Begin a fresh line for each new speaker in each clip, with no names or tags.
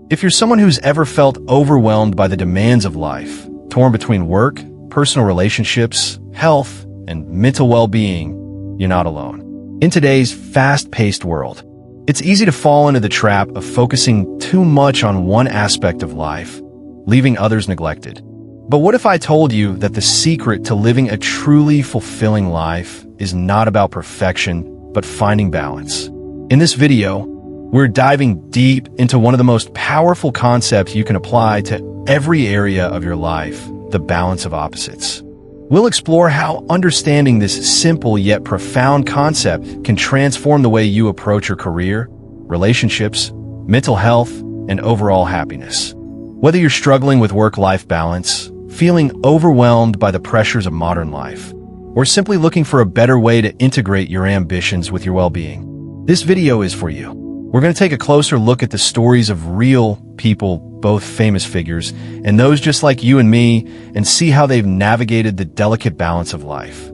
If you're someone who's ever felt overwhelmed by the demands of life, torn between work, personal relationships, health, and mental well-being, you're not alone. In today's fast-paced world, it's easy to fall into the trap of focusing too much on one aspect of life, leaving others neglected. But what if I told you that the secret to living a truly fulfilling life is not about perfection, but finding balance? In this video, we're diving deep into one of the most powerful concepts you can apply to every area of your life, the balance of opposites. We'll explore how understanding this simple yet profound concept can transform the way you approach your career, relationships, mental health, and overall happiness. Whether you're struggling with work-life balance, feeling overwhelmed by the pressures of modern life, or simply looking for a better way to integrate your ambitions with your well-being, this video is for you. We're going to take a closer look at the stories of real people, both famous figures, and those just like you and me, and see how they've navigated the delicate balance of life.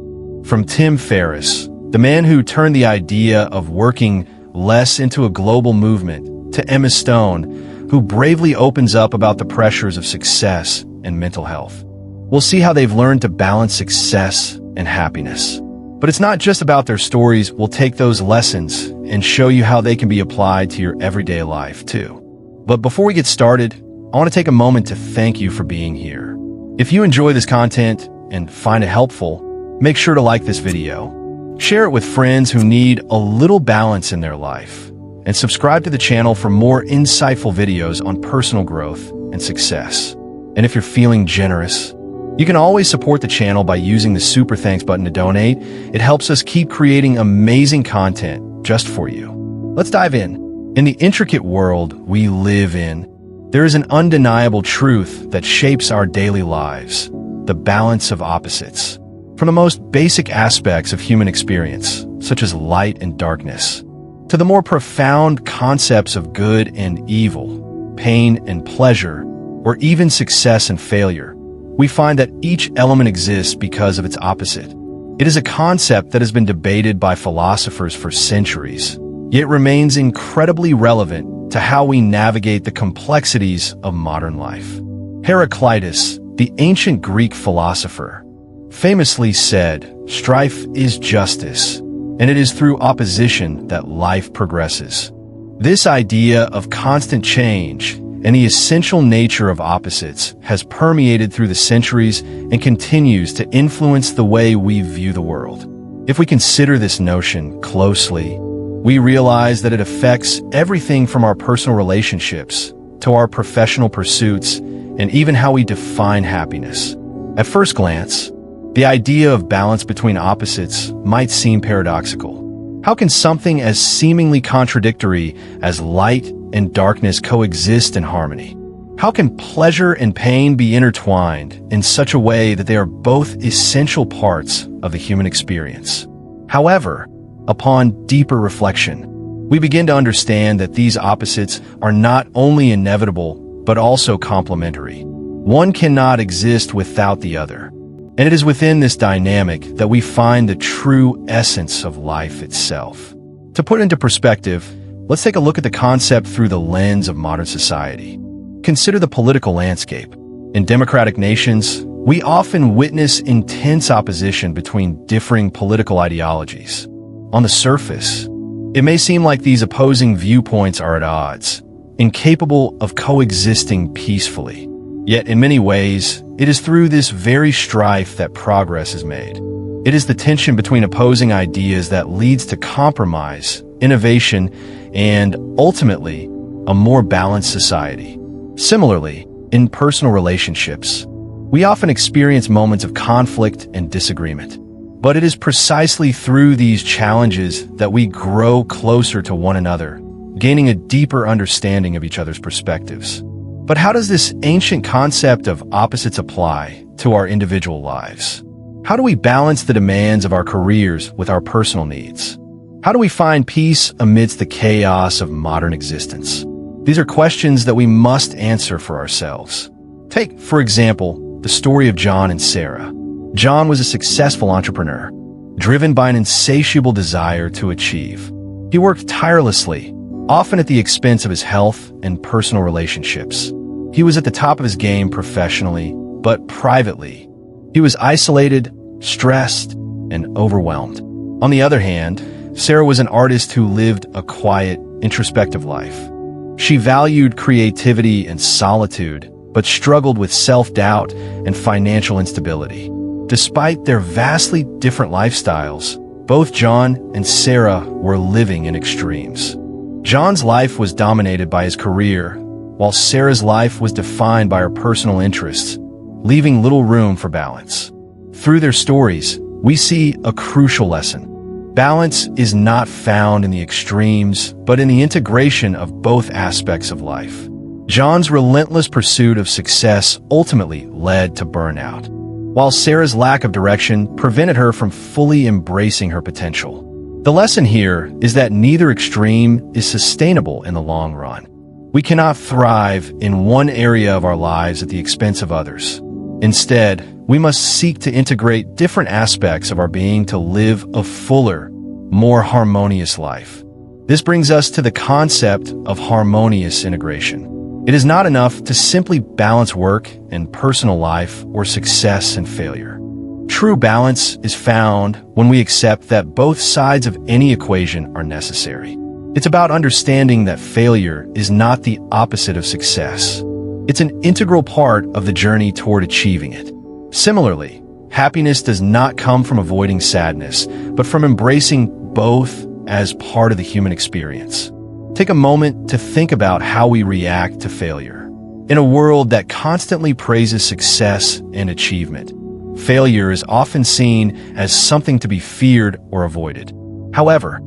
From Tim Ferriss, the man who turned the idea of working less into a global movement, to Emma Stone, who bravely opens up about the pressures of success and mental health. We'll see how they've learned to balance success and happiness. But it's not just about their stories. We'll take those lessons and show you how they can be applied to your everyday life, too. But before we get started, I want to take a moment to thank you for being here. If you enjoy this content and find it helpful, make sure to like this video, share it with friends who need a little balance in their life, and subscribe to the channel for more insightful videos on personal growth and success. And if you're feeling generous, you can always support the channel by using the Super Thanks button to donate. It helps us keep creating amazing content just for you. Let's dive in. In the intricate world we live in, there is an undeniable truth that shapes our daily lives: the balance of opposites. From the most basic aspects of human experience, such as light and darkness, to the more profound concepts of good and evil, pain and pleasure, or even success and failure, we find that each element exists because of its opposite. It is a concept that has been debated by philosophers for centuries, yet remains incredibly relevant to how we navigate the complexities of modern life. Heraclitus, the ancient Greek philosopher, famously said, "Strife is justice, and it is through opposition that life progresses." This idea of constant change and the essential nature of opposites has permeated through the centuries and continues to influence the way we view the world. If we consider this notion closely, we realize that it affects everything from our personal relationships to our professional pursuits and even how we define happiness. At first glance, the idea of balance between opposites might seem paradoxical. How can something as seemingly contradictory as light and darkness coexist in harmony? How can pleasure and pain be intertwined in such a way that they are both essential parts of the human experience? However, upon deeper reflection, we begin to understand that these opposites are not only inevitable, but also complementary. One cannot exist without the other. And it is within this dynamic that we find the true essence of life itself. To put into perspective, let's take a look at the concept through the lens of modern society. Consider the political landscape. In democratic nations, we often witness intense opposition between differing political ideologies. On the surface, it may seem like these opposing viewpoints are at odds, incapable of coexisting peacefully. Yet in many ways, it is through this very strife that progress is made. It is the tension between opposing ideas that leads to compromise, innovation, and ultimately, a more balanced society. Similarly, in personal relationships, we often experience moments of conflict and disagreement. But it is precisely through these challenges that we grow closer to one another, gaining a deeper understanding of each other's perspectives. But how does this ancient concept of opposites apply to our individual lives? How do we balance the demands of our careers with our personal needs? How do we find peace amidst the chaos of modern existence? These are questions that we must answer for ourselves. Take, for example, the story of John and Sarah. John was a successful entrepreneur, driven by an insatiable desire to achieve. He worked tirelessly, often at the expense of his health and personal relationships. He was at the top of his game professionally, but privately, he was isolated, stressed, and overwhelmed. On the other hand, Sarah was an artist who lived a quiet, introspective life. She valued creativity and solitude, but struggled with self-doubt and financial instability. Despite their vastly different lifestyles, both John and Sarah were living in extremes. John's life was dominated by his career, while Sarah's life was defined by her personal interests, leaving little room for balance. Through their stories, we see a crucial lesson. Balance is not found in the extremes, but in the integration of both aspects of life. John's relentless pursuit of success ultimately led to burnout, while Sarah's lack of direction prevented her from fully embracing her potential. The lesson here is that neither extreme is sustainable in the long run. We cannot thrive in one area of our lives at the expense of others. Instead, we must seek to integrate different aspects of our being to live a fuller, more harmonious life. This brings us to the concept of harmonious integration. It is not enough to simply balance work and personal life or success and failure. True balance is found when we accept that both sides of any equation are necessary. It's about understanding that failure is not the opposite of success. It's an integral part of the journey toward achieving it. Similarly, happiness does not come from avoiding sadness, but from embracing both as part of the human experience. Take a moment to think about how we react to failure. In a world that constantly praises success and achievement, failure is often seen as something to be feared or avoided. However,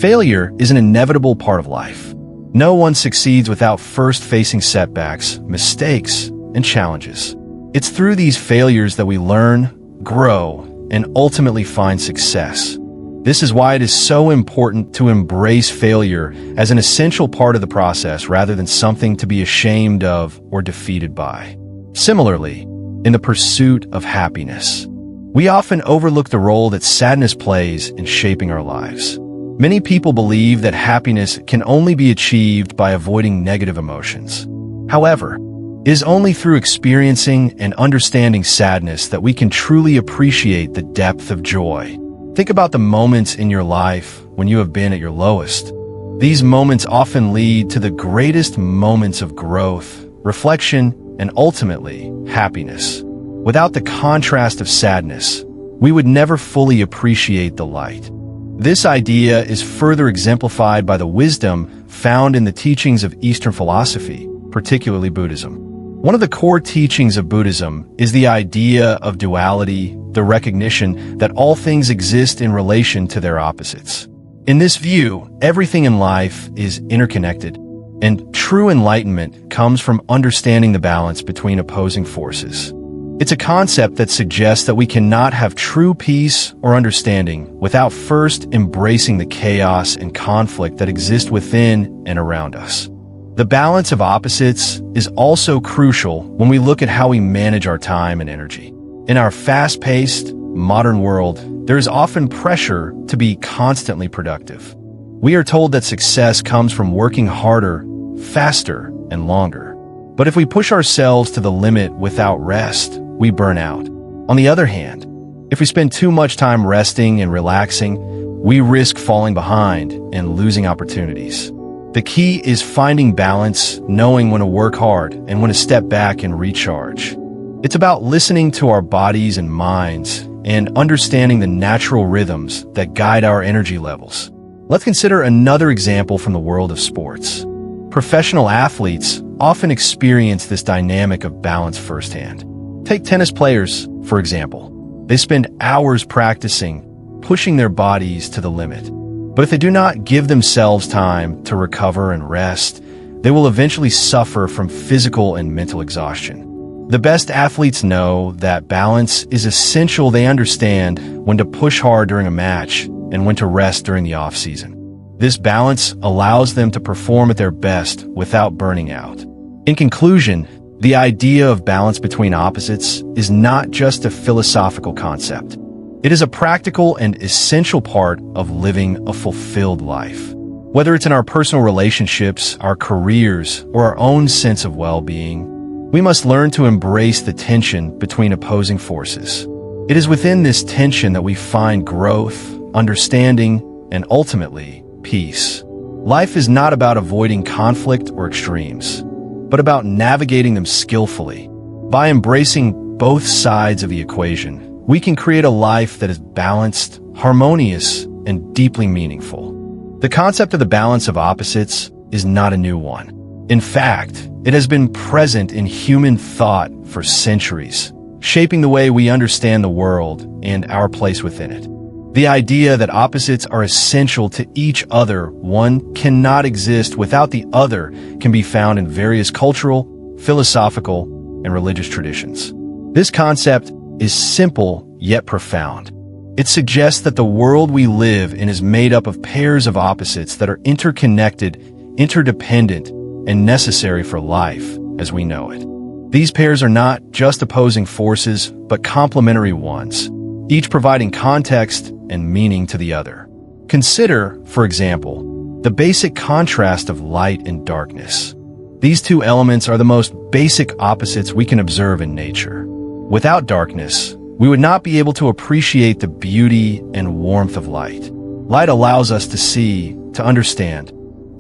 failure is an inevitable part of life. No one succeeds without first facing setbacks, mistakes, and challenges. It's through these failures that we learn, grow, and ultimately find success. This is why it is so important to embrace failure as an essential part of the process rather than something to be ashamed of or defeated by. Similarly, in the pursuit of happiness, we often overlook the role that sadness plays in shaping our lives. Many people believe that happiness can only be achieved by avoiding negative emotions. However, it is only through experiencing and understanding sadness that we can truly appreciate the depth of joy. Think about the moments in your life when you have been at your lowest. These moments often lead to the greatest moments of growth, reflection, and ultimately, happiness. Without the contrast of sadness, we would never fully appreciate the light. This idea is further exemplified by the wisdom found in the teachings of Eastern philosophy, particularly Buddhism. One of the core teachings of Buddhism is the idea of duality, the recognition that all things exist in relation to their opposites. In this view, everything in life is interconnected, and true enlightenment comes from understanding the balance between opposing forces. It's a concept that suggests that we cannot have true peace or understanding without first embracing the chaos and conflict that exist within and around us. The balance of opposites is also crucial when we look at how we manage our time and energy. In our fast-paced, modern world, there is often pressure to be constantly productive. We are told that success comes from working harder, faster, and longer. But if we push ourselves to the limit without rest, we burn out. On the other hand, if we spend too much time resting and relaxing, we risk falling behind and losing opportunities. The key is finding balance, knowing when to work hard and when to step back and recharge. It's about listening to our bodies and minds and understanding the natural rhythms that guide our energy levels. Let's consider another example from the world of sports. Professional athletes often experience this dynamic of balance firsthand. Take tennis players, for example. They spend hours practicing, pushing their bodies to the limit. But if they do not give themselves time to recover and rest, they will eventually suffer from physical and mental exhaustion. The best athletes know that balance is essential. They understand when to push hard during a match and when to rest during the off-season. This balance allows them to perform at their best without burning out. In conclusion, the idea of balance between opposites is not just a philosophical concept. It is a practical and essential part of living a fulfilled life. Whether it's in our personal relationships, our careers, or our own sense of well-being, we must learn to embrace the tension between opposing forces. It is within this tension that we find growth, understanding, and ultimately, peace. Life is not about avoiding conflict or extremes, but about navigating them skillfully. By embracing both sides of the equation, we can create a life that is balanced, harmonious, and deeply meaningful. The concept of the balance of opposites is not a new one. In fact, it has been present in human thought for centuries, shaping the way we understand the world and our place within it. The idea that opposites are essential to each other, one cannot exist without the other, can be found in various cultural, philosophical, and religious traditions. This concept is simple yet profound. It suggests that the world we live in is made up of pairs of opposites that are interconnected, interdependent, and necessary for life as we know it. These pairs are not just opposing forces, but complementary ones, each providing context and meaning to the other. Consider, for example, the basic contrast of light and darkness. These two elements are the most basic opposites we can observe in nature. Without darkness, we would not be able to appreciate the beauty and warmth of light. Light allows us to see, to understand,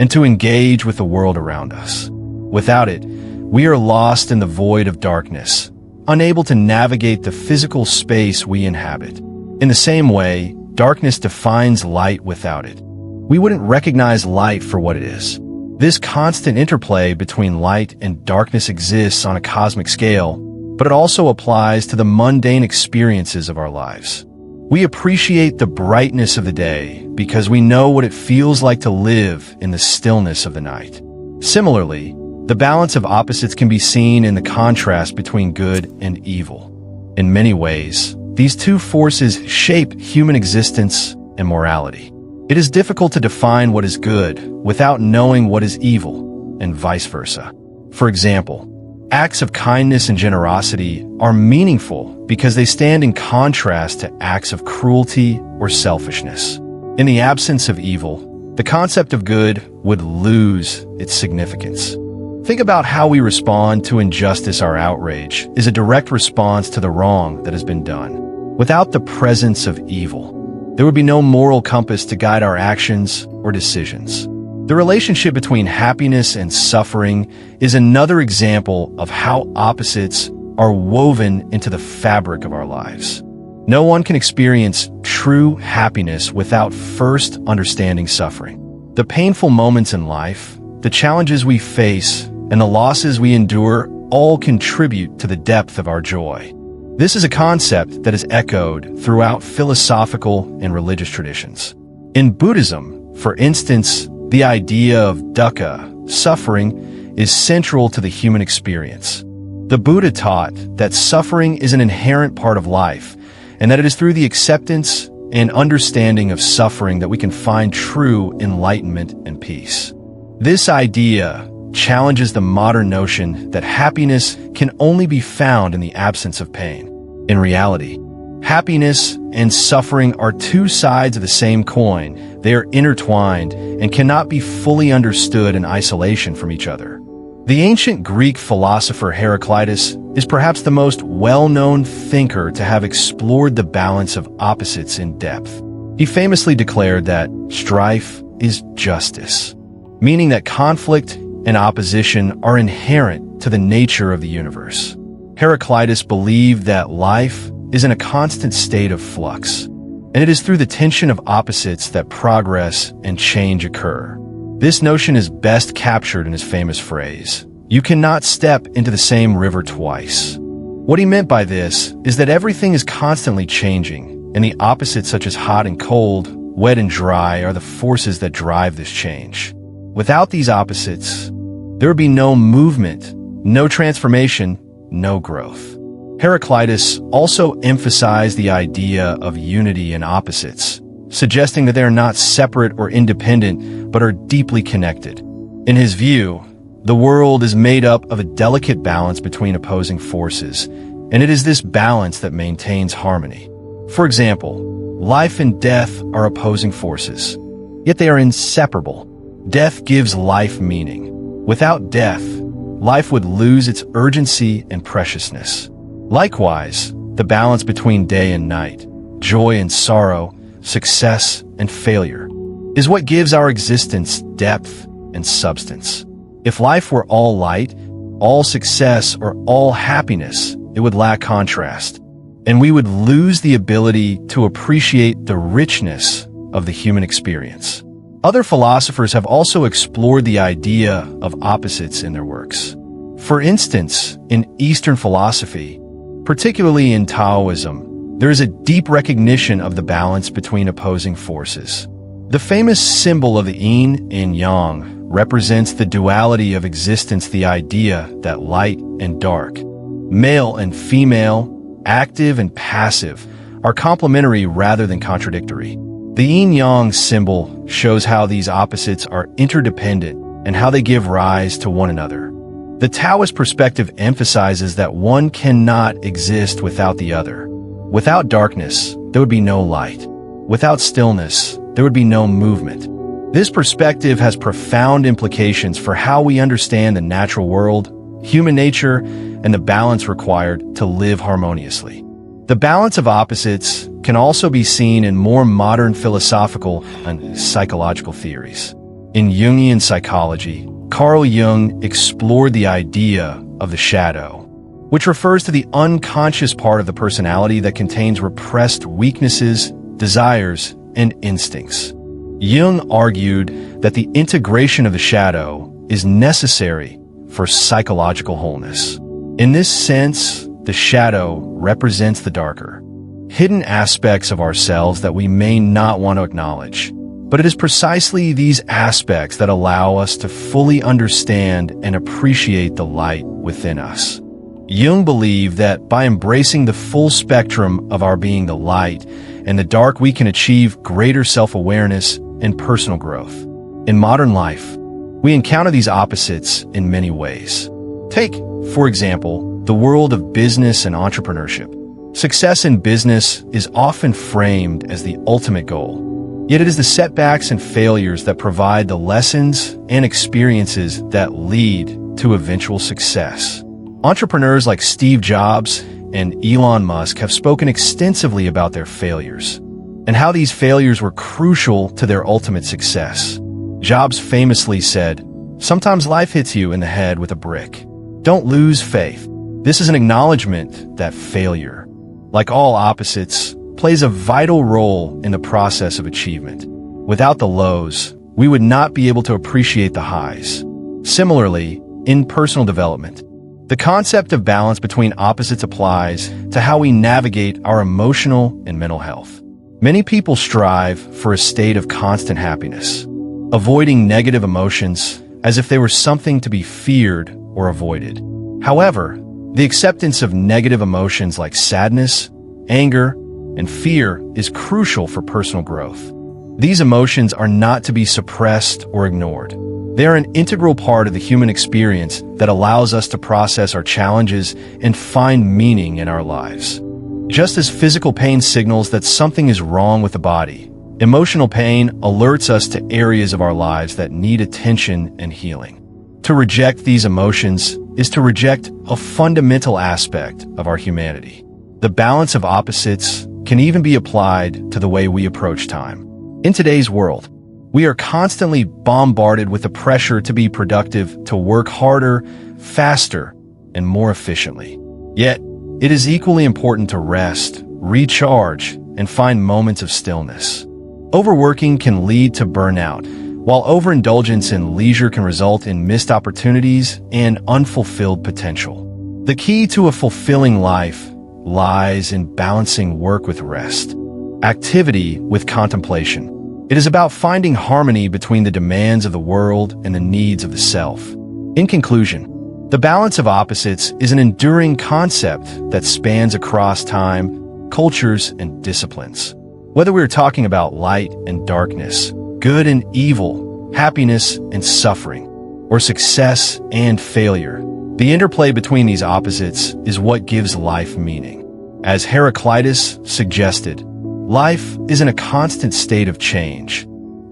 and to engage with the world around us. Without it, we are lost in the void of darkness, unable to navigate the physical space we inhabit. In the same way, darkness defines light without it. We wouldn't recognize light for what it is. This constant interplay between light and darkness exists on a cosmic scale, but it also applies to the mundane experiences of our lives. We appreciate the brightness of the day because we know what it feels like to live in the stillness of the night. Similarly, the balance of opposites can be seen in the contrast between good and evil. In many ways, these two forces shape human existence and morality. It is difficult to define what is good without knowing what is evil, and vice versa. For example, acts of kindness and generosity are meaningful because they stand in contrast to acts of cruelty or selfishness. In the absence of evil, the concept of good would lose its significance. Think about how we respond to injustice. Our outrage is a direct response to the wrong that has been done. Without the presence of evil, there would be no moral compass to guide our actions or decisions. The relationship between happiness and suffering is another example of how opposites are woven into the fabric of our lives. No one can experience true happiness without first understanding suffering. The painful moments in life, the challenges we face, and the losses we endure all contribute to the depth of our joy. This is a concept that is echoed throughout philosophical and religious traditions. In Buddhism, for instance, the idea of dukkha, suffering, is central to the human experience. The Buddha taught that suffering is an inherent part of life, and that it is through the acceptance and understanding of suffering that we can find true enlightenment and peace. This idea challenges the modern notion that happiness can only be found in the absence of pain. In reality, happiness and suffering are two sides of the same coin. They are intertwined and cannot be fully understood in isolation from each other. The ancient Greek philosopher Heraclitus is perhaps the most well-known thinker to have explored the balance of opposites in depth. He famously declared that strife is justice, meaning that conflict and opposition are inherent to the nature of the universe. Heraclitus believed that life is in a constant state of flux, and it is through the tension of opposites that progress and change occur. This notion is best captured in his famous phrase, "You cannot step into the same river twice." What he meant by this is that everything is constantly changing, and the opposites such as hot and cold, wet and dry are the forces that drive this change. Without these opposites, there would be no movement, no transformation, no growth. Heraclitus also emphasized the idea of unity in opposites, suggesting that they are not separate or independent, but are deeply connected. In his view, the world is made up of a delicate balance between opposing forces, and it is this balance that maintains harmony. For example, life and death are opposing forces, yet they are inseparable. Death gives life meaning. Without death, life would lose its urgency and preciousness. Likewise, the balance between day and night, joy and sorrow, success and failure, is what gives our existence depth and substance. If life were all light, all success, or all happiness, it would lack contrast, and we would lose the ability to appreciate the richness of the human experience. Other philosophers have also explored the idea of opposites in their works. For instance, in Eastern philosophy, particularly in Taoism, there is a deep recognition of the balance between opposing forces. The famous symbol of the yin and yang represents the duality of existence, the idea that light and dark, male and female, active and passive, are complementary rather than contradictory. The yin-yang symbol shows how these opposites are interdependent and how they give rise to one another. The Taoist perspective emphasizes that one cannot exist without the other. Without darkness, there would be no light. Without stillness, there would be no movement. This perspective has profound implications for how we understand the natural world, human nature, and the balance required to live harmoniously. The balance of opposites can also be seen in more modern philosophical and psychological theories. In Jungian psychology, Carl Jung explored the idea of the shadow, which refers to the unconscious part of the personality that contains repressed weaknesses, desires, and instincts. Jung argued that the integration of the shadow is necessary for psychological wholeness. In this sense, the shadow represents the darker, hidden aspects of ourselves that we may not want to acknowledge. But it is precisely these aspects that allow us to fully understand and appreciate the light within us. Jung believed that by embracing the full spectrum of our being, the light and the dark, we can achieve greater self-awareness and personal growth. In modern life, we encounter these opposites in many ways. Take, for example, the world of business and entrepreneurship. Success in business is often framed as the ultimate goal, yet it is the setbacks and failures that provide the lessons and experiences that lead to eventual success. Entrepreneurs like Steve Jobs and Elon Musk have spoken extensively about their failures and how these failures were crucial to their ultimate success. Jobs famously said, "Sometimes life hits you in the head with a brick. Don't lose faith." This is an acknowledgement that failure, like all opposites, plays a vital role in the process of achievement. Without the lows, we would not be able to appreciate the highs. Similarly, in personal development, the concept of balance between opposites applies to how we navigate our emotional and mental health. Many people strive for a state of constant happiness, avoiding negative emotions as if they were something to be feared or avoided. However, the acceptance of negative emotions like sadness, anger, and fear is crucial for personal growth. These emotions are not to be suppressed or ignored. They are an integral part of the human experience that allows us to process our challenges and find meaning in our lives. Just as physical pain signals that something is wrong with the body, emotional pain alerts us to areas of our lives that need attention and healing. To reject these emotions is to reject a fundamental aspect of our humanity. The balance of opposites can even be applied to the way we approach time. In today's world, we are constantly bombarded with the pressure to be productive, to work harder, faster, and more efficiently. Yet, it is equally important to rest, recharge, and find moments of stillness. Overworking can lead to burnout, while overindulgence in leisure can result in missed opportunities and unfulfilled potential. The key to a fulfilling life lies in balancing work with rest, activity with contemplation. It is about finding harmony between the demands of the world and the needs of the self. In conclusion, the balance of opposites is an enduring concept that spans across time, cultures, and disciplines. Whether we're talking about light and darkness, good and evil, happiness and suffering, or success and failure, the interplay between these opposites is what gives life meaning. As Heraclitus suggested, life is in a constant state of change,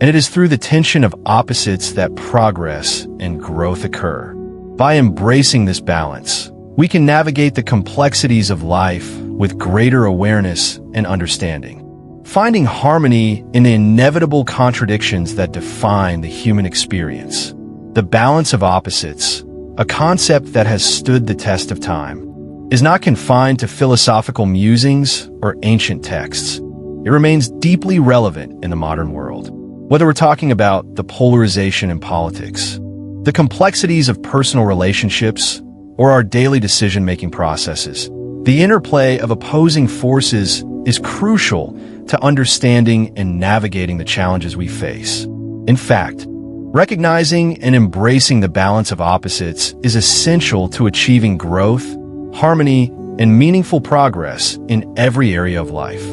And it is through the tension of opposites that progress and growth occur. By embracing this balance, we can navigate the complexities of life with greater awareness and understanding, finding harmony in the inevitable contradictions that define the human experience. The balance of opposites, a concept that has stood the test of time, is not confined to philosophical musings or ancient texts. It remains deeply relevant in the modern world. Whether we're talking about the polarization in politics, the complexities of personal relationships, or our daily decision-making processes, the interplay of opposing forces is crucial to understanding and navigating the challenges we face. In fact, recognizing and embracing the balance of opposites is essential to achieving growth, harmony, and meaningful progress in every area of life.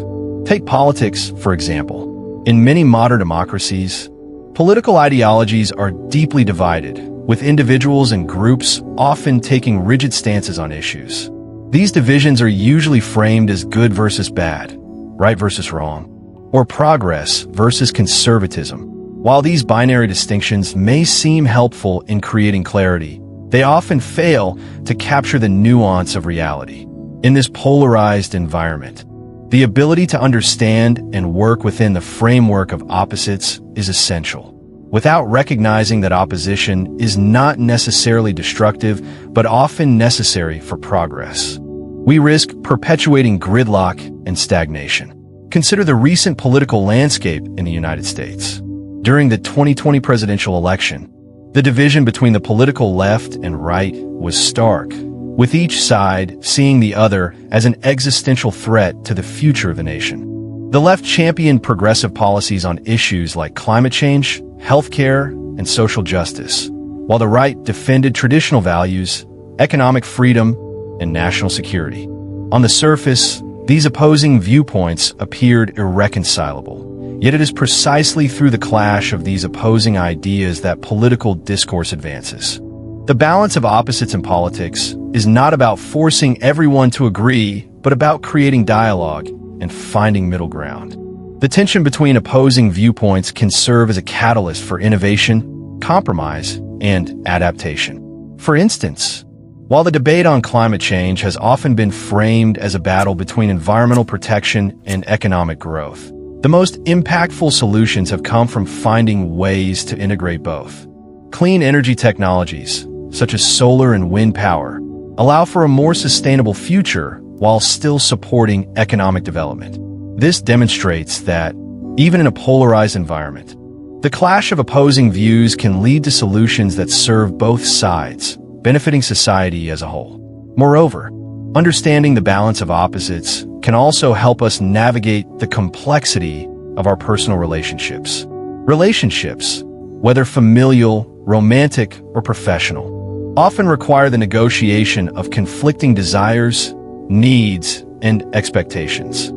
Take politics, for example. In many modern democracies, political ideologies are deeply divided, with individuals and groups often taking rigid stances on issues. These divisions are usually framed as good versus bad, right versus wrong, or progress versus conservatism. While these binary distinctions may seem helpful in creating clarity, they often fail to capture the nuance of reality. In this polarized environment, the ability to understand and work within the framework of opposites is essential. Without recognizing that opposition is not necessarily destructive, but often necessary for progress, we risk perpetuating gridlock and stagnation. Consider the recent political landscape in the United States. During the 2020 presidential election, the division between the political left and right was stark, with each side seeing the other as an existential threat to the future of the nation. The left championed progressive policies on issues like climate change, healthcare, and social justice, while the right defended traditional values, economic freedom, and national security. On the surface, these opposing viewpoints appeared irreconcilable. Yet it is precisely through the clash of these opposing ideas that political discourse advances. The balance of opposites in politics is not about forcing everyone to agree, but about creating dialogue and finding middle ground. The tension between opposing viewpoints can serve as a catalyst for innovation, compromise, and adaptation. For instance, while the debate on climate change has often been framed as a battle between environmental protection and economic growth, the most impactful solutions have come from finding ways to integrate both. Clean energy technologies, such as solar and wind power, allow for a more sustainable future while still supporting economic development. This demonstrates that, even in a polarized environment, the clash of opposing views can lead to solutions that serve both sides, benefiting society as a whole. Moreover, understanding the balance of opposites can also help us navigate the complexity of our personal relationships. Relationships, whether familial, romantic, or professional, often require the negotiation of conflicting desires, needs, and expectations.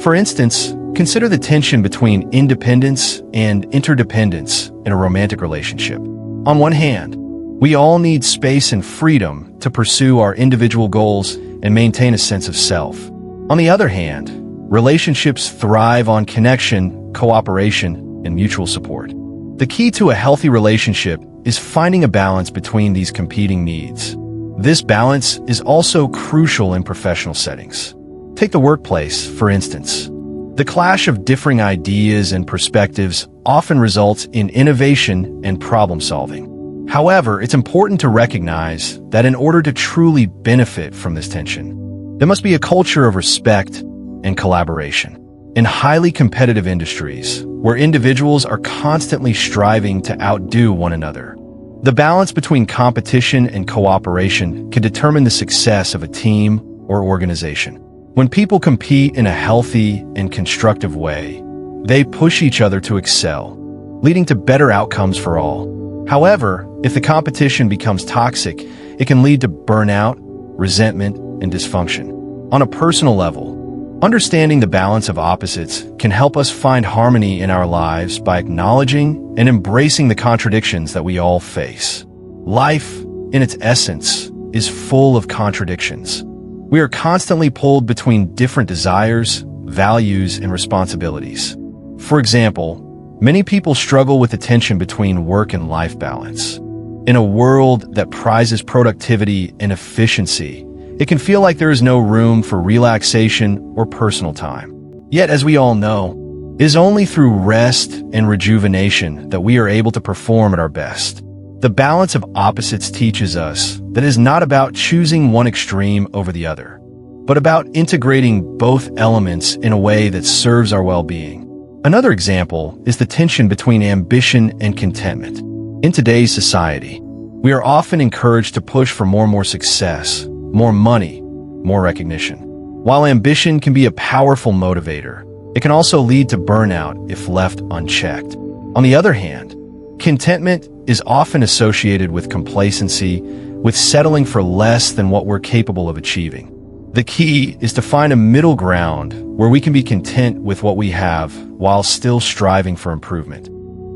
For instance, consider the tension between independence and interdependence in a romantic relationship. On one hand, we all need space and freedom to pursue our individual goals and maintain a sense of self. On the other hand, relationships thrive on connection, cooperation, and mutual support. The key to a healthy relationship is finding a balance between these competing needs. This balance is also crucial in professional settings. Take the workplace, for instance. The clash of differing ideas and perspectives often results in innovation and problem-solving. However, it's important to recognize that in order to truly benefit from this tension, there must be a culture of respect and collaboration. In highly competitive industries, where individuals are constantly striving to outdo one another, the balance between competition and cooperation can determine the success of a team or organization. When people compete in a healthy and constructive way, they push each other to excel, leading to better outcomes for all. However, if the competition becomes toxic, it can lead to burnout, resentment, and dysfunction. On a personal level, understanding the balance of opposites can help us find harmony in our lives by acknowledging and embracing the contradictions that we all face. Life, in its essence, is full of contradictions. We are constantly pulled between different desires, values, and responsibilities. For example, Many people struggle with the tension between work and life balance. In a world that prizes productivity and efficiency, it can feel like there is no room for relaxation or personal time. Yet, as we all know, it is only through rest and rejuvenation that we are able to perform at our best. The balance of opposites teaches us that it is not about choosing one extreme over the other, but about integrating both elements in a way that serves our well-being. Another example is the tension between ambition and contentment. In today's society, we are often encouraged to push for more and more success, more money, more recognition. While ambition can be a powerful motivator, it can also lead to burnout if left unchecked. On the other hand, contentment is often associated with complacency, with settling for less than what we're capable of achieving. The key is to find a middle ground where we can be content with what we have while still striving for improvement.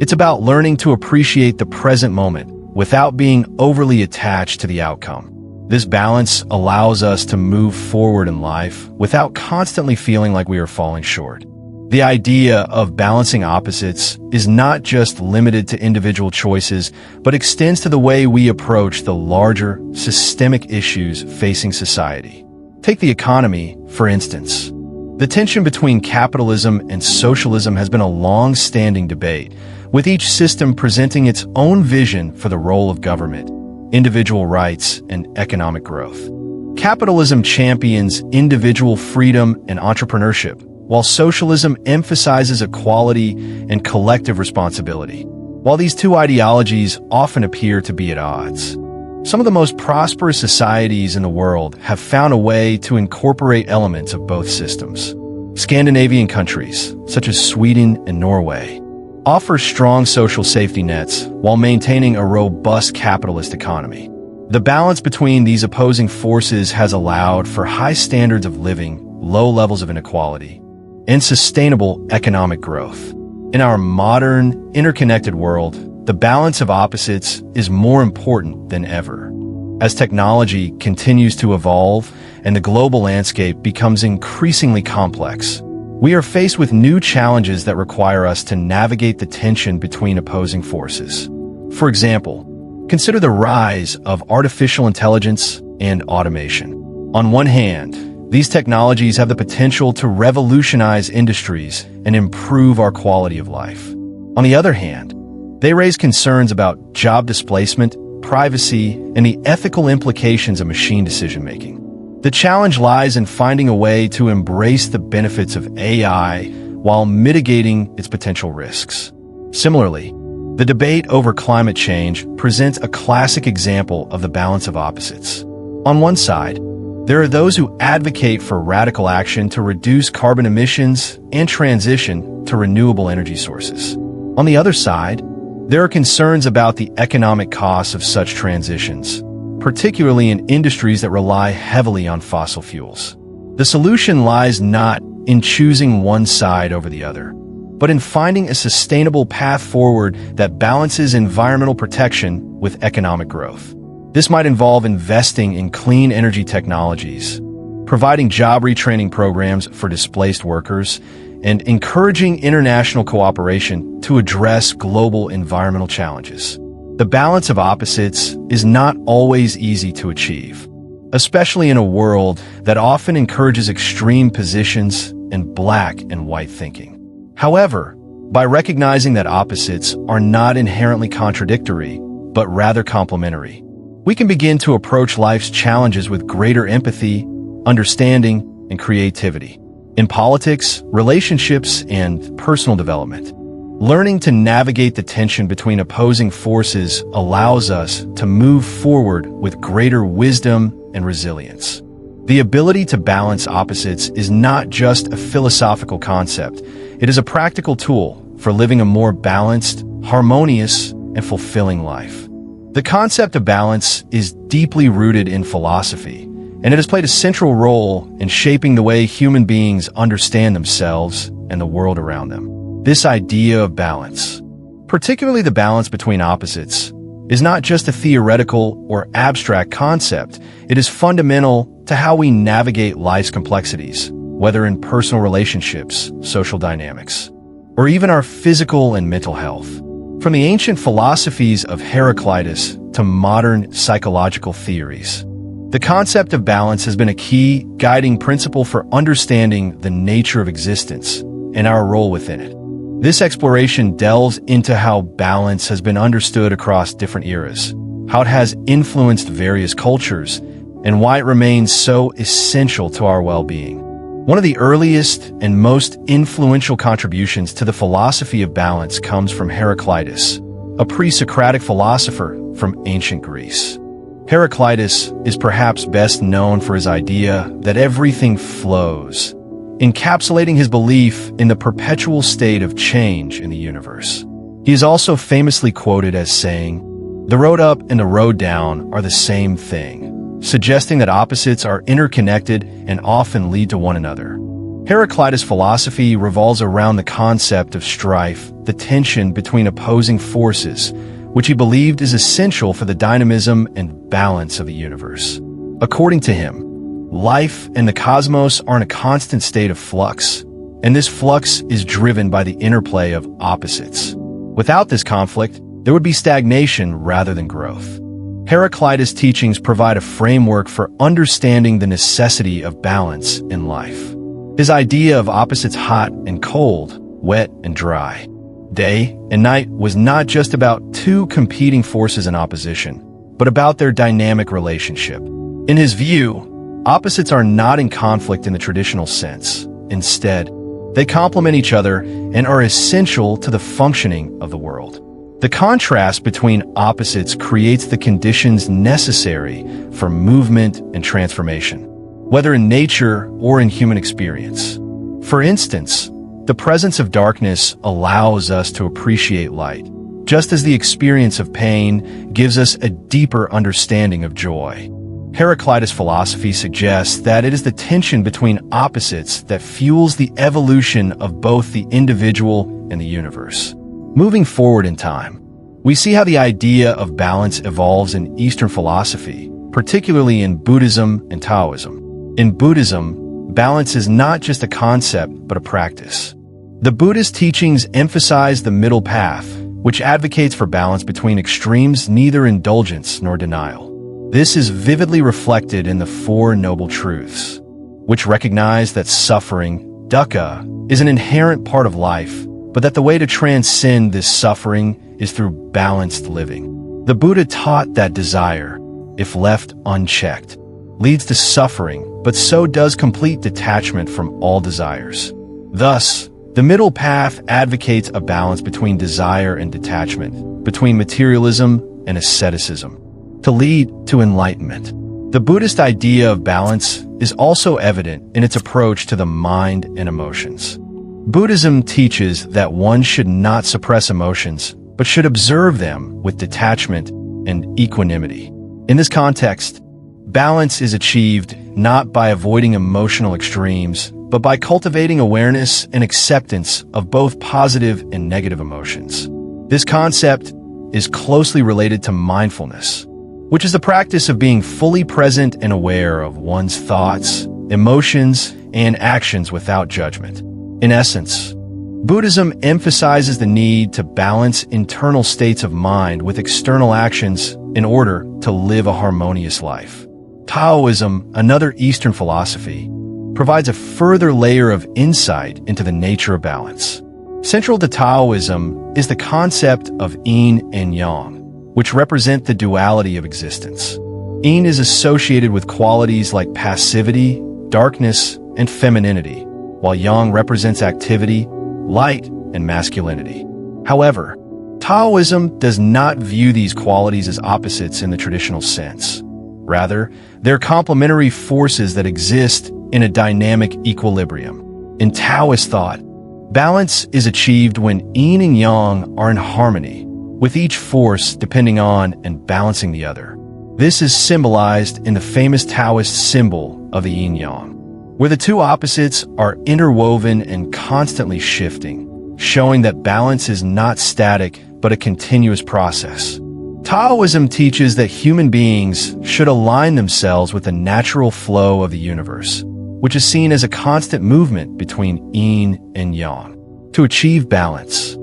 It's about learning to appreciate the present moment without being overly attached to the outcome. This balance allows us to move forward in life without constantly feeling like we are falling short. The idea of balancing opposites is not just limited to individual choices, but extends to the way we approach the larger, systemic issues facing society. Take the economy, for instance. The tension between capitalism and socialism has been a long-standing debate, with each system presenting its own vision for the role of government, individual rights, and economic growth. Capitalism champions individual freedom and entrepreneurship, while socialism emphasizes equality and collective responsibility. While these two ideologies often appear to be at odds, some of the most prosperous societies in the world have found a way to incorporate elements of both systems. Scandinavian countries, such as Sweden and Norway, offer strong social safety nets while maintaining a robust capitalist economy. The balance between these opposing forces has allowed for high standards of living, low levels of inequality, and sustainable economic growth. In our modern, interconnected world, the balance of opposites is more important than ever. As technology continues to evolve and the global landscape becomes increasingly complex, we are faced with new challenges that require us to navigate the tension between opposing forces. For example, consider the rise of artificial intelligence and automation. On one hand, these technologies have the potential to revolutionize industries and improve our quality of life. On the other hand, they raise concerns about job displacement, privacy, and the ethical implications of machine decision-making. The challenge lies in finding a way to embrace the benefits of AI while mitigating its potential risks. Similarly, the debate over climate change presents a classic example of the balance of opposites. On one side, there are those who advocate for radical action to reduce carbon emissions and transition to renewable energy sources. On the other side, there are concerns about the economic costs of such transitions, particularly in industries that rely heavily on fossil fuels. The solution lies not in choosing one side over the other, but in finding a sustainable path forward that balances environmental protection with economic growth. This might involve investing in clean energy technologies, providing job retraining programs for displaced workers, and encouraging international cooperation to address global environmental challenges. The balance of opposites is not always easy to achieve, especially in a world that often encourages extreme positions and black and white thinking. However, by recognizing that opposites are not inherently contradictory, but rather complementary, we can begin to approach life's challenges with greater empathy, understanding, and creativity. In politics, relationships, and personal development, learning to navigate the tension between opposing forces allows us to move forward with greater wisdom and resilience. The ability to balance opposites is not just a philosophical concept. It is a practical tool for living a more balanced, harmonious, and fulfilling life. The concept of balance is deeply rooted in philosophy, and it has played a central role in shaping the way human beings understand themselves and the world around them. This idea of balance, particularly the balance between opposites, is not just a theoretical or abstract concept. It is fundamental to how we navigate life's complexities, whether in personal relationships, social dynamics, or even our physical and mental health. From the ancient philosophies of Heraclitus to modern psychological theories, the concept of balance has been a key guiding principle for understanding the nature of existence and our role within it. This exploration delves into how balance has been understood across different eras, how it has influenced various cultures, and why it remains so essential to our well-being. One of the earliest and most influential contributions to the philosophy of balance comes from Heraclitus, a pre-Socratic philosopher from ancient Greece. Heraclitus is perhaps best known for his idea that everything flows, encapsulating his belief in the perpetual state of change in the universe. He is also famously quoted as saying, "The road up and the road down are the same thing," suggesting that opposites are interconnected and often lead to one another. Heraclitus' philosophy revolves around the concept of strife, the tension between opposing forces, which he believed is essential for the dynamism and balance of the universe. According to him, life and the cosmos are in a constant state of flux, and this flux is driven by the interplay of opposites. Without this conflict, there would be stagnation rather than growth. Heraclitus' teachings provide a framework for understanding the necessity of balance in life. His idea of opposites hot and cold, wet and dry, day and night was not just about two competing forces in opposition, but about their dynamic relationship. In his view, opposites are not in conflict in the traditional sense. Instead, they complement each other and are essential to the functioning of the world. The contrast between opposites creates the conditions necessary for movement and transformation, whether in nature or in human experience. For instance, the presence of darkness allows us to appreciate light, just as the experience of pain gives us a deeper understanding of joy. Heraclitus' philosophy suggests that it is the tension between opposites that fuels the evolution of both the individual and the universe. Moving forward in time, we see how the idea of balance evolves in Eastern philosophy, particularly in Buddhism and Taoism. In Buddhism, balance is not just a concept, but a practice. The Buddhist teachings emphasize the middle path, which advocates for balance between extremes, neither indulgence nor denial. This is vividly reflected in the Four Noble Truths, which recognize that suffering, dukkha, is an inherent part of life, but that the way to transcend this suffering is through balanced living. The Buddha taught that desire, if left unchecked, leads to suffering, but so does complete detachment from all desires. Thus, the middle path advocates a balance between desire and detachment, between materialism and asceticism, to lead to enlightenment. The Buddhist idea of balance is also evident in its approach to the mind and emotions. Buddhism teaches that one should not suppress emotions, but should observe them with detachment and equanimity. In this context, balance is achieved not by avoiding emotional extremes, but by cultivating awareness and acceptance of both positive and negative emotions. This concept is closely related to mindfulness, which is the practice of being fully present and aware of one's thoughts, emotions, and actions without judgment. In essence, Buddhism emphasizes the need to balance internal states of mind with external actions in order to live a harmonious life. Taoism, another Eastern philosophy, provides a further layer of insight into the nature of balance. Central to Taoism is the concept of yin and yang, which represent the duality of existence. Yin is associated with qualities like passivity, darkness, and femininity, while yang represents activity, light, and masculinity. However, Taoism does not view these qualities as opposites in the traditional sense. Rather, they're complementary forces that exist in a dynamic equilibrium. In Taoist thought, balance is achieved when yin and yang are in harmony, with each force depending on and balancing the other. This is symbolized in the famous Taoist symbol of the yin-yang, where the two opposites are interwoven and constantly shifting, showing that balance is not static but a continuous process. Taoism teaches that human beings should align themselves with the natural flow of the universe, which is seen as a constant movement between yin and yang. To achieve balance,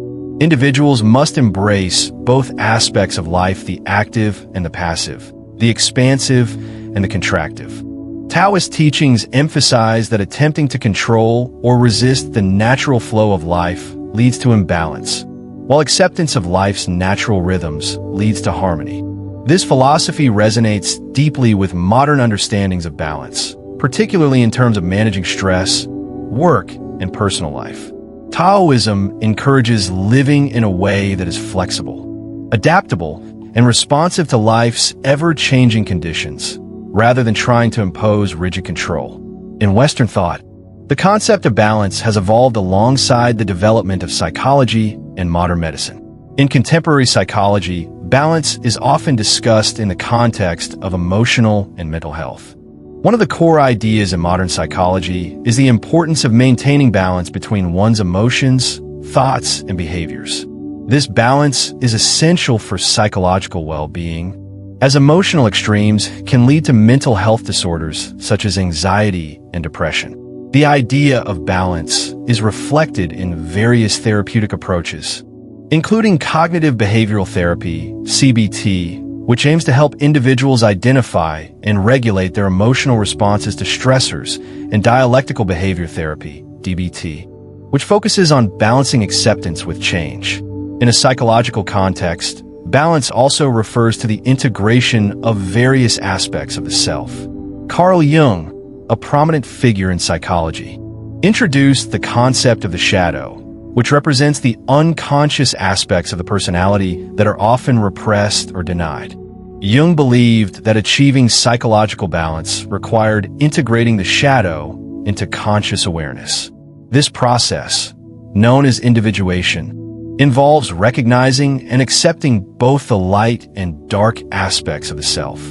individuals must embrace both aspects of life, the active and the passive, the expansive and the contractive. Taoist teachings emphasize that attempting to control or resist the natural flow of life leads to imbalance, while acceptance of life's natural rhythms leads to harmony. This philosophy resonates deeply with modern understandings of balance, particularly in terms of managing stress, work, and personal life. Taoism encourages living in a way that is flexible, adaptable, and responsive to life's ever-changing conditions, rather than trying to impose rigid control. In Western thought, the concept of balance has evolved alongside the development of psychology and modern medicine. In contemporary psychology, balance is often discussed in the context of emotional and mental health. One of the core ideas in modern psychology is the importance of maintaining balance between one's emotions, thoughts, and behaviors. This balance is essential for psychological well-being, as emotional extremes can lead to mental health disorders such as anxiety and depression. The idea of balance is reflected in various therapeutic approaches, including cognitive behavioral therapy, CBT, which aims to help individuals identify and regulate their emotional responses to stressors, and dialectical behavior therapy, DBT, which focuses on balancing acceptance with change. In a psychological context, balance also refers to the integration of various aspects of the self. Carl Jung, a prominent figure in psychology, introduced the concept of the shadow, which represents the unconscious aspects of the personality that are often repressed or denied. Jung believed that achieving psychological balance required integrating the shadow into conscious awareness. This process, known as individuation, involves recognizing and accepting both the light and dark aspects of the self.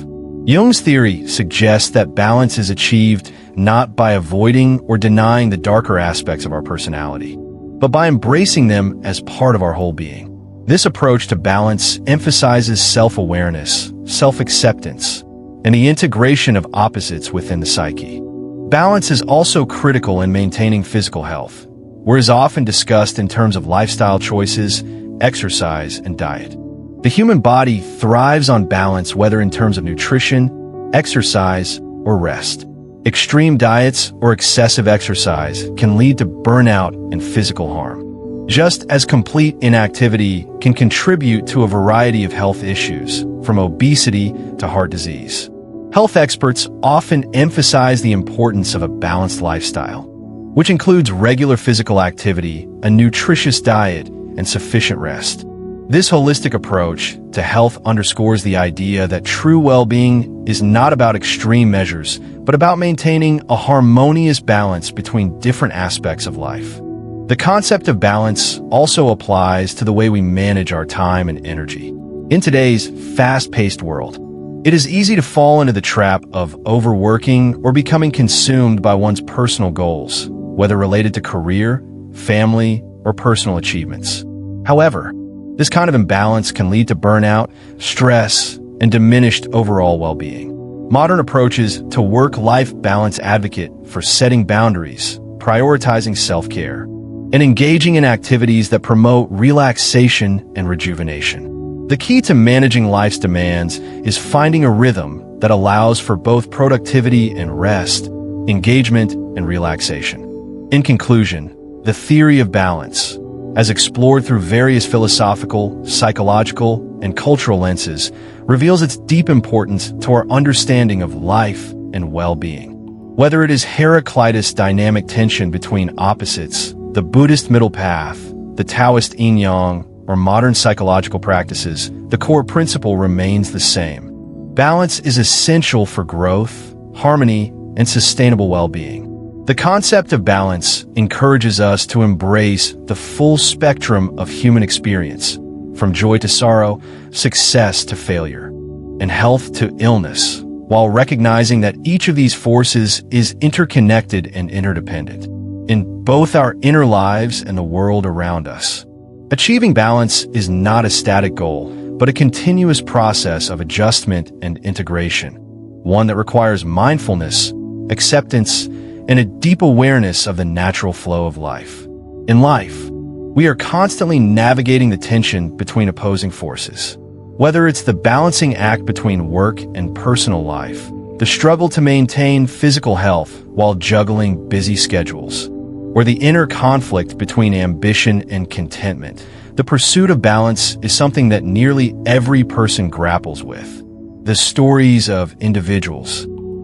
Jung's theory suggests that balance is achieved not by avoiding or denying the darker aspects of our personality, but by embracing them as part of our whole being. This approach to balance emphasizes self-awareness, self-acceptance, and the integration of opposites within the psyche. Balance is also critical in maintaining physical health, whereas often discussed in terms of lifestyle choices, exercise, and diet. The human body thrives on balance whether in terms of nutrition, exercise, or rest. Extreme diets or excessive exercise can lead to burnout and physical harm, just as complete inactivity can contribute to a variety of health issues, from obesity to heart disease. Health experts often emphasize the importance of a balanced lifestyle, which includes regular physical activity, a nutritious diet, and sufficient rest. This holistic approach to health underscores the idea that true well-being is not about extreme measures, but about maintaining a harmonious balance between different aspects of life. The concept of balance also applies to the way we manage our time and energy. In today's fast-paced world, it is easy to fall into the trap of overworking or becoming consumed by one's personal goals, whether related to career, family, or personal achievements. However, this kind of imbalance can lead to burnout, stress, and diminished overall well-being. Modern approaches to work-life balance advocate for setting boundaries, prioritizing self-care, and engaging in activities that promote relaxation and rejuvenation. The key to managing life's demands is finding a rhythm that allows for both productivity and rest, engagement and relaxation. In conclusion, the theory of balance, as explored through various philosophical, psychological, and cultural lenses, reveals its deep importance to our understanding of life and well-being. Whether it is Heraclitus' dynamic tension between opposites, the Buddhist middle path, the Taoist yin-yang, or modern psychological practices, the core principle remains the same. Balance is essential for growth, harmony, and sustainable well-being. The concept of balance encourages us to embrace the full spectrum of human experience, from joy to sorrow, success to failure, and health to illness, while recognizing that each of these forces is interconnected and interdependent in both our inner lives and the world around us. Achieving balance is not a static goal, but a continuous process of adjustment and integration, one that requires mindfulness, acceptance, and a deep awareness of the natural flow of life. In life, We are constantly navigating the tension between opposing forces. Whether it's the balancing act between work and personal life, the struggle to maintain physical health while juggling busy schedules, or the inner conflict between ambition and contentment, the pursuit of balance is something that nearly every person grapples with. The stories of individuals,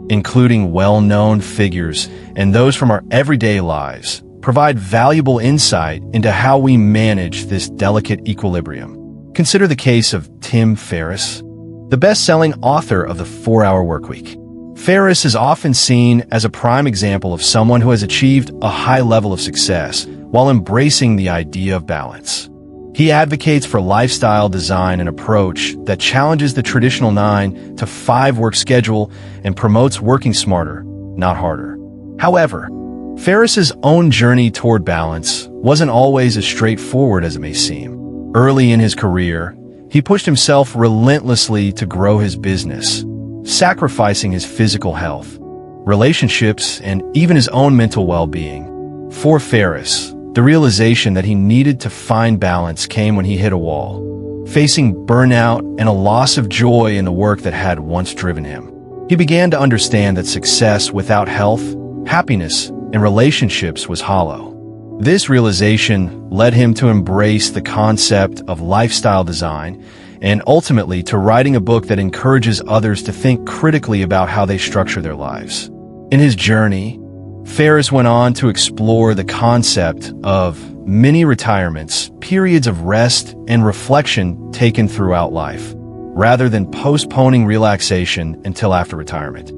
including well-known figures and those from our everyday lives, provide valuable insight into how we manage this delicate equilibrium. Consider the case of Tim Ferriss, the best-selling author of The 4-Hour Workweek. Ferriss is often seen as a prime example of someone who has achieved a high level of success while embracing the idea of balance. He advocates for lifestyle design and approach that challenges the traditional 9 to 5 work schedule and promotes working smarter, not harder. However, Ferriss's own journey toward balance wasn't always as straightforward as it may seem. Early in his career, he pushed himself relentlessly to grow his business, sacrificing his physical health, relationships, and even his own mental well-being. For Ferriss, the realization that he needed to find balance came when he hit a wall, facing burnout and a loss of joy in the work that had once driven him. He began to understand that success without health, happiness, and relationships was hollow. This realization led him to embrace the concept of lifestyle design and ultimately to writing a book that encourages others to think critically about how they structure their lives. In his journey, Ferriss went on to explore the concept of mini retirements, periods of rest and reflection taken throughout life, rather than postponing relaxation until after retirement.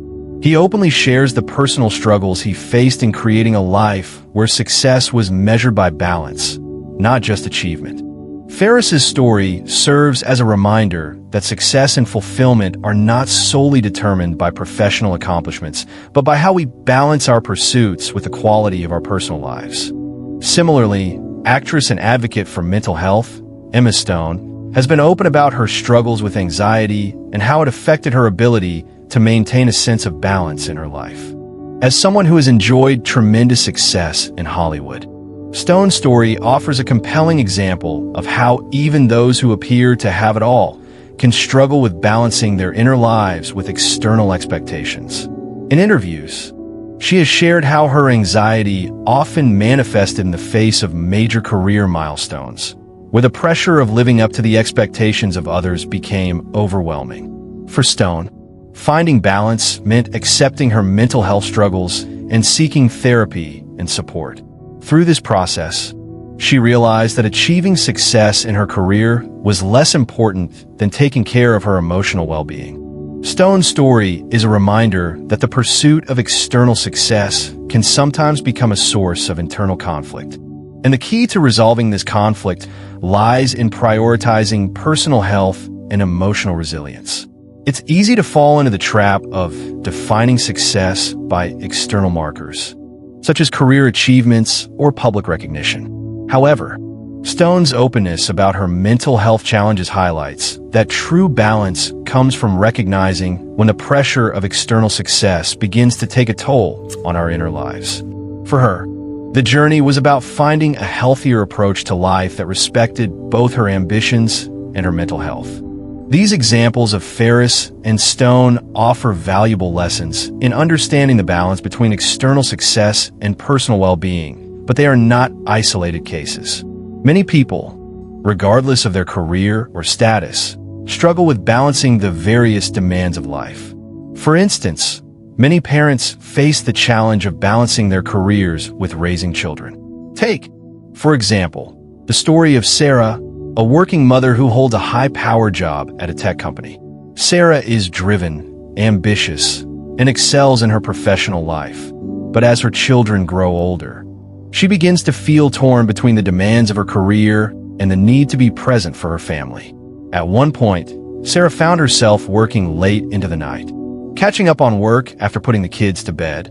He openly shares the personal struggles he faced in creating a life where success was measured by balance, not just achievement. Ferriss's story serves as a reminder that success and fulfillment are not solely determined by professional accomplishments, but by how we balance our pursuits with the quality of our personal lives. Similarly, actress and advocate for mental health, Emma Stone, has been open about her struggles with anxiety and how it affected her ability to maintain a sense of balance in her life. As someone who has enjoyed tremendous success in Hollywood, Stone's story offers a compelling example of how even those who appear to have it all can struggle with balancing their inner lives with external expectations. In interviews, she has shared how her anxiety often manifested in the face of major career milestones, where the pressure of living up to the expectations of others became overwhelming. For Stone, finding balance meant accepting her mental health struggles and seeking therapy and support. Through this process, she realized that achieving success in her career was less important than taking care of her emotional well-being. Stone's story is a reminder that the pursuit of external success can sometimes become a source of internal conflict. And the key to resolving this conflict lies in prioritizing personal health and emotional resilience. It's easy to fall into the trap of defining success by external markers, such as career achievements or public recognition. However, Stone's openness about her mental health challenges highlights that true balance comes from recognizing when the pressure of external success begins to take a toll on our inner lives. For her, the journey was about finding a healthier approach to life that respected both her ambitions and her mental health. These examples of Ferriss and Stone offer valuable lessons in understanding the balance between external success and personal well-being, but they are not isolated cases. Many people, regardless of their career or status, struggle with balancing the various demands of life. For instance, many parents face the challenge of balancing their careers with raising children. Take, for example, the story of Sarah, a working mother who holds a high-power job at a tech company. Sarah is driven, ambitious, and excels in her professional life. But as her children grow older, she begins to feel torn between the demands of her career and the need to be present for her family. At one point, Sarah found herself working late into the night, catching up on work after putting the kids to bed,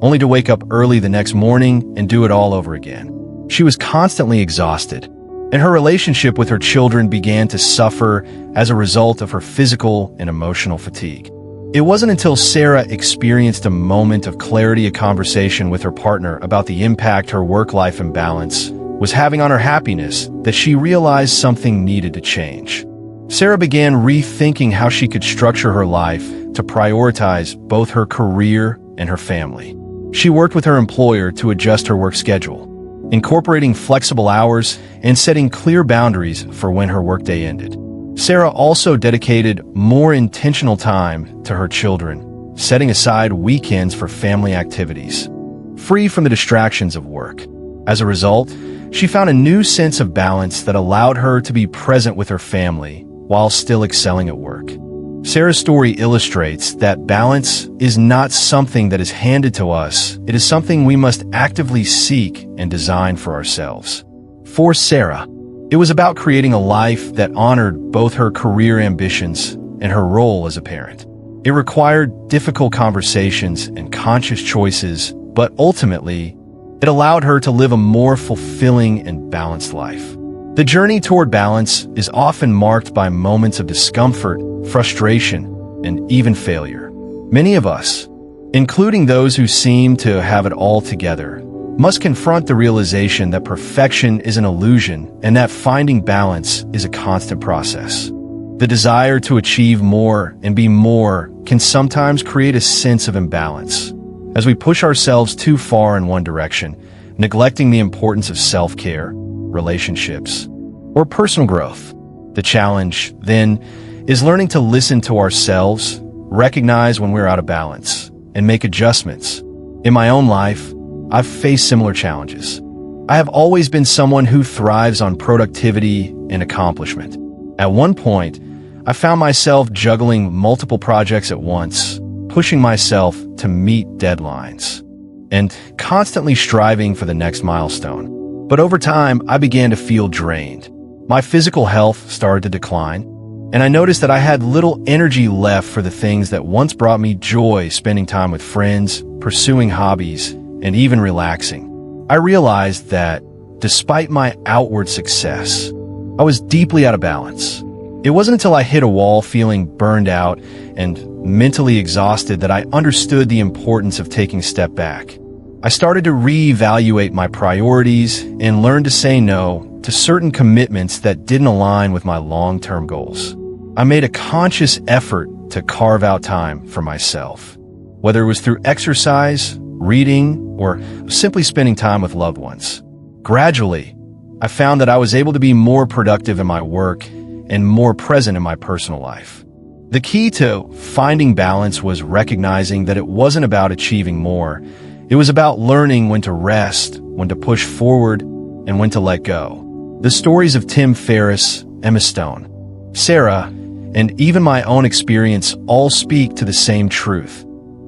only to wake up early the next morning and do it all over again. She was constantly exhausted, and her relationship with her children began to suffer as a result of her physical and emotional fatigue. It wasn't until Sarah experienced a moment of clarity, a conversation with her partner about the impact her work-life imbalance was having on her happiness that she realized something needed to change. Sarah began rethinking how she could structure her life to prioritize both her career and her family. She worked with her employer to adjust her work schedule, incorporating flexible hours and setting clear boundaries for when her workday ended. Sarah also dedicated more intentional time to her children, setting aside weekends for family activities, free from the distractions of work. As a result, she found a new sense of balance that allowed her to be present with her family while still excelling at work. Sarah's story illustrates that balance is not something that is handed to us. It is something we must actively seek and design for ourselves. For Sarah, it was about creating a life that honored both her career ambitions and her role as a parent. It required difficult conversations and conscious choices, but ultimately, it allowed her to live a more fulfilling and balanced life. The journey toward balance is often marked by moments of discomfort, frustration, and even failure. Many of us, including those who seem to have it all together, must confront the realization that perfection is an illusion and that finding balance is a constant process. The desire to achieve more and be more can sometimes create a sense of imbalance as we push ourselves too far in one direction, neglecting the importance of self-care, relationships, or personal growth. The challenge, then, is learning to listen to ourselves, recognize when we're out of balance, and make adjustments. In my own life, I've faced similar challenges. I have always been someone who thrives on productivity and accomplishment. At one point, I found myself juggling multiple projects at once, pushing myself to meet deadlines, and constantly striving for the next milestone. But over time, I began to feel drained. My physical health started to decline, and I noticed that I had little energy left for the things that once brought me joy, spending time with friends, pursuing hobbies, and even relaxing. I realized that, despite my outward success, I was deeply out of balance. It wasn't until I hit a wall feeling burned out and mentally exhausted that I understood the importance of taking a step back. I started to reevaluate my priorities and learn to say no to certain commitments that didn't align with my long-term goals. I made a conscious effort to carve out time for myself, whether it was through exercise, reading, or simply spending time with loved ones. Gradually, I found that I was able to be more productive in my work and more present in my personal life. The key to finding balance was recognizing that it wasn't about achieving more. It was about learning when to rest, when to push forward, and when to let go. The stories of Tim Ferriss, Emma Stone, Sarah, and even my own experience all speak to the same truth.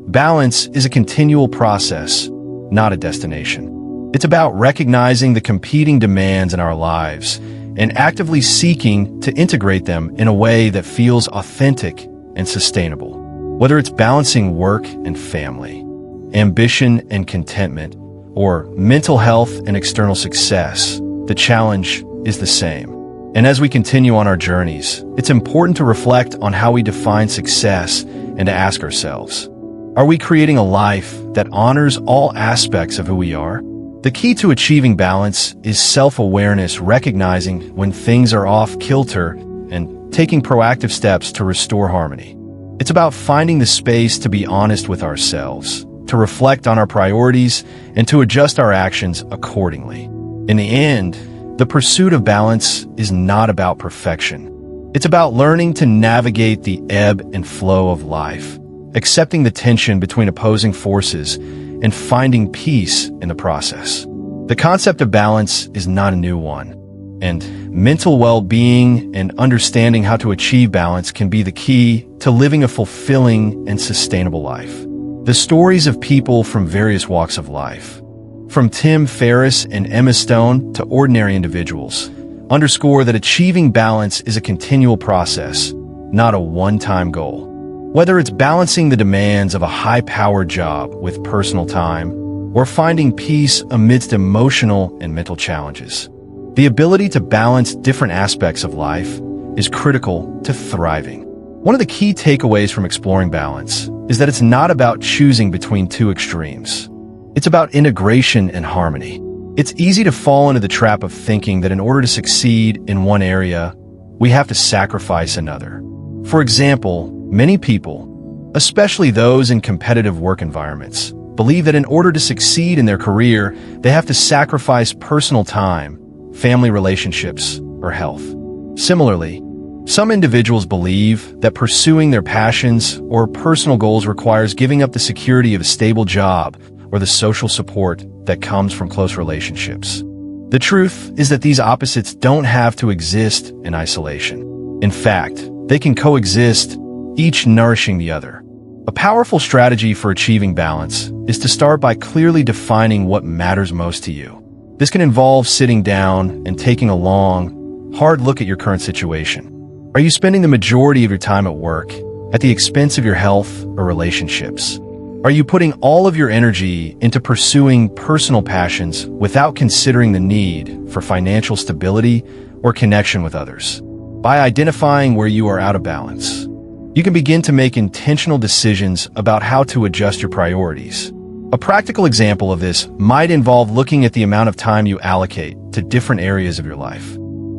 Balance is a continual process, not a destination. It's about recognizing the competing demands in our lives and actively seeking to integrate them in a way that feels authentic and sustainable. Whether it's balancing work and family, ambition and contentment, or mental health and external success, the challenge is the same. And as we continue on our journeys, it's important to reflect on how we define success and to ask ourselves, are we creating a life that honors all aspects of who we are? The key to achieving balance is self-awareness, recognizing when things are off kilter and taking proactive steps to restore harmony. It's about finding the space to be honest with ourselves, to reflect on our priorities, and to adjust our actions accordingly. In the end, the pursuit of balance is not about perfection. It's about learning to navigate the ebb and flow of life, accepting the tension between opposing forces, and finding peace in the process. The concept of balance is not a new one, and mental well-being and understanding how to achieve balance can be the key to living a fulfilling and sustainable life. The stories of people from various walks of life, from Tim Ferriss and Emma Stone to ordinary individuals, underscore that achieving balance is a continual process, not a one-time goal. Whether it's balancing the demands of a high-powered job with personal time, or finding peace amidst emotional and mental challenges, the ability to balance different aspects of life is critical to thriving. One of the key takeaways from exploring balance is that it's not about choosing between two extremes. It's about integration and harmony. It's easy to fall into the trap of thinking that in order to succeed in one area, we have to sacrifice another. For example, many people, especially those in competitive work environments, believe that in order to succeed in their career, they have to sacrifice personal time, family relationships, or health. Similarly, some individuals believe that pursuing their passions or personal goals requires giving up the security of a stable job or the social support that comes from close relationships. The truth is that these opposites don't have to exist in isolation. In fact, they can coexist, each nourishing the other. A powerful strategy for achieving balance is to start by clearly defining what matters most to you. This can involve sitting down and taking a long, hard look at your current situation. Are you spending the majority of your time at work at the expense of your health or relationships? Are you putting all of your energy into pursuing personal passions without considering the need for financial stability or connection with others? By identifying where you are out of balance, you can begin to make intentional decisions about how to adjust your priorities. A practical example of this might involve looking at the amount of time you allocate to different areas of your life.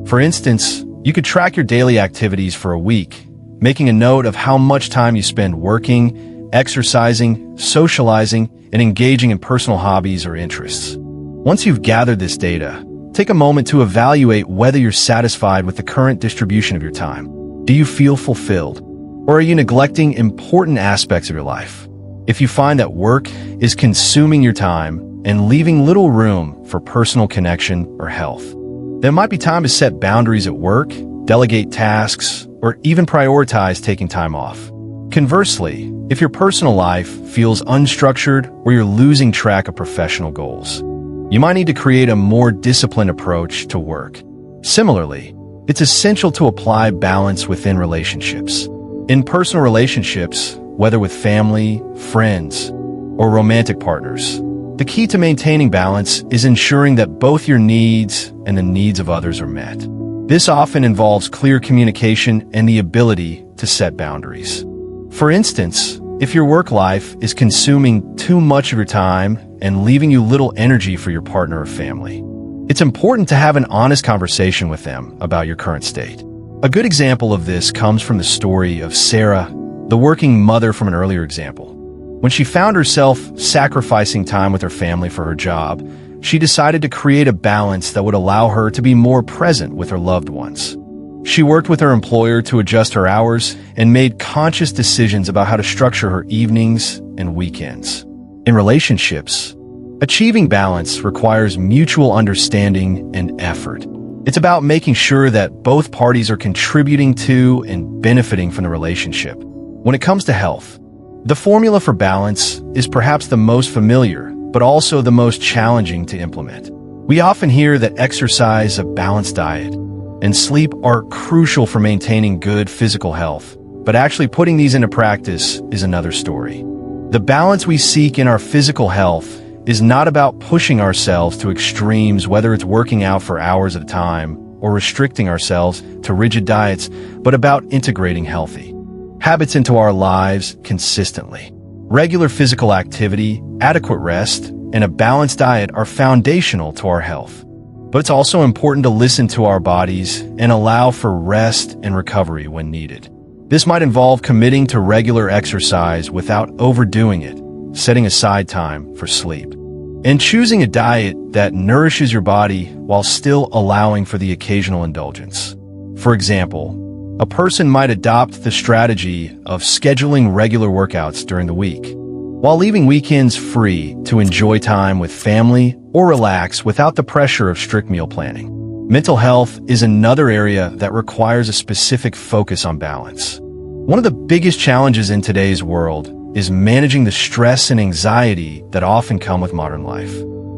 For instance, you could track your daily activities for a week, making a note of how much time you spend working, exercising, socializing, and engaging in personal hobbies or interests. Once you've gathered this data, take a moment to evaluate whether you're satisfied with the current distribution of your time. Do you feel fulfilled? Or are you neglecting important aspects of your life? If you find that work is consuming your time and leaving little room for personal connection or health, there might be time to set boundaries at work, delegate tasks, or even prioritize taking time off. Conversely, if your personal life feels unstructured or you're losing track of professional goals, you might need to create a more disciplined approach to work. Similarly, it's essential to apply balance within relationships. In personal relationships, whether with family, friends, or romantic partners, the key to maintaining balance is ensuring that both your needs and the needs of others are met. This often involves clear communication and the ability to set boundaries. For instance, if your work life is consuming too much of your time and leaving you little energy for your partner or family, it's important to have an honest conversation with them about your current state. A good example of this comes from the story of Sarah, the working mother from an earlier example. When she found herself sacrificing time with her family for her job, she decided to create a balance that would allow her to be more present with her loved ones. She worked with her employer to adjust her hours and made conscious decisions about how to structure her evenings and weekends. In relationships, achieving balance requires mutual understanding and effort. It's about making sure that both parties are contributing to and benefiting from the relationship. When it comes to health, the formula for balance is perhaps the most familiar, but also the most challenging to implement. We often hear that exercise, a balanced diet, and sleep are crucial for maintaining good physical health, but actually putting these into practice is another story. The balance we seek in our physical health is not about pushing ourselves to extremes, whether it's working out for hours at a time or restricting ourselves to rigid diets, but about integrating healthy habits into our lives consistently. Regular physical activity, adequate rest, and a balanced diet are foundational to our health. But it's also important to listen to our bodies and allow for rest and recovery when needed. This might involve committing to regular exercise without overdoing it, setting aside time for sleep, and choosing a diet that nourishes your body while still allowing for the occasional indulgence. For example, a person might adopt the strategy of scheduling regular workouts during the week, while leaving weekends free to enjoy time with family or relax without the pressure of strict meal planning. Mental health is another area that requires a specific focus on balance. One of the biggest challenges in today's world is managing the stress and anxiety that often come with modern life.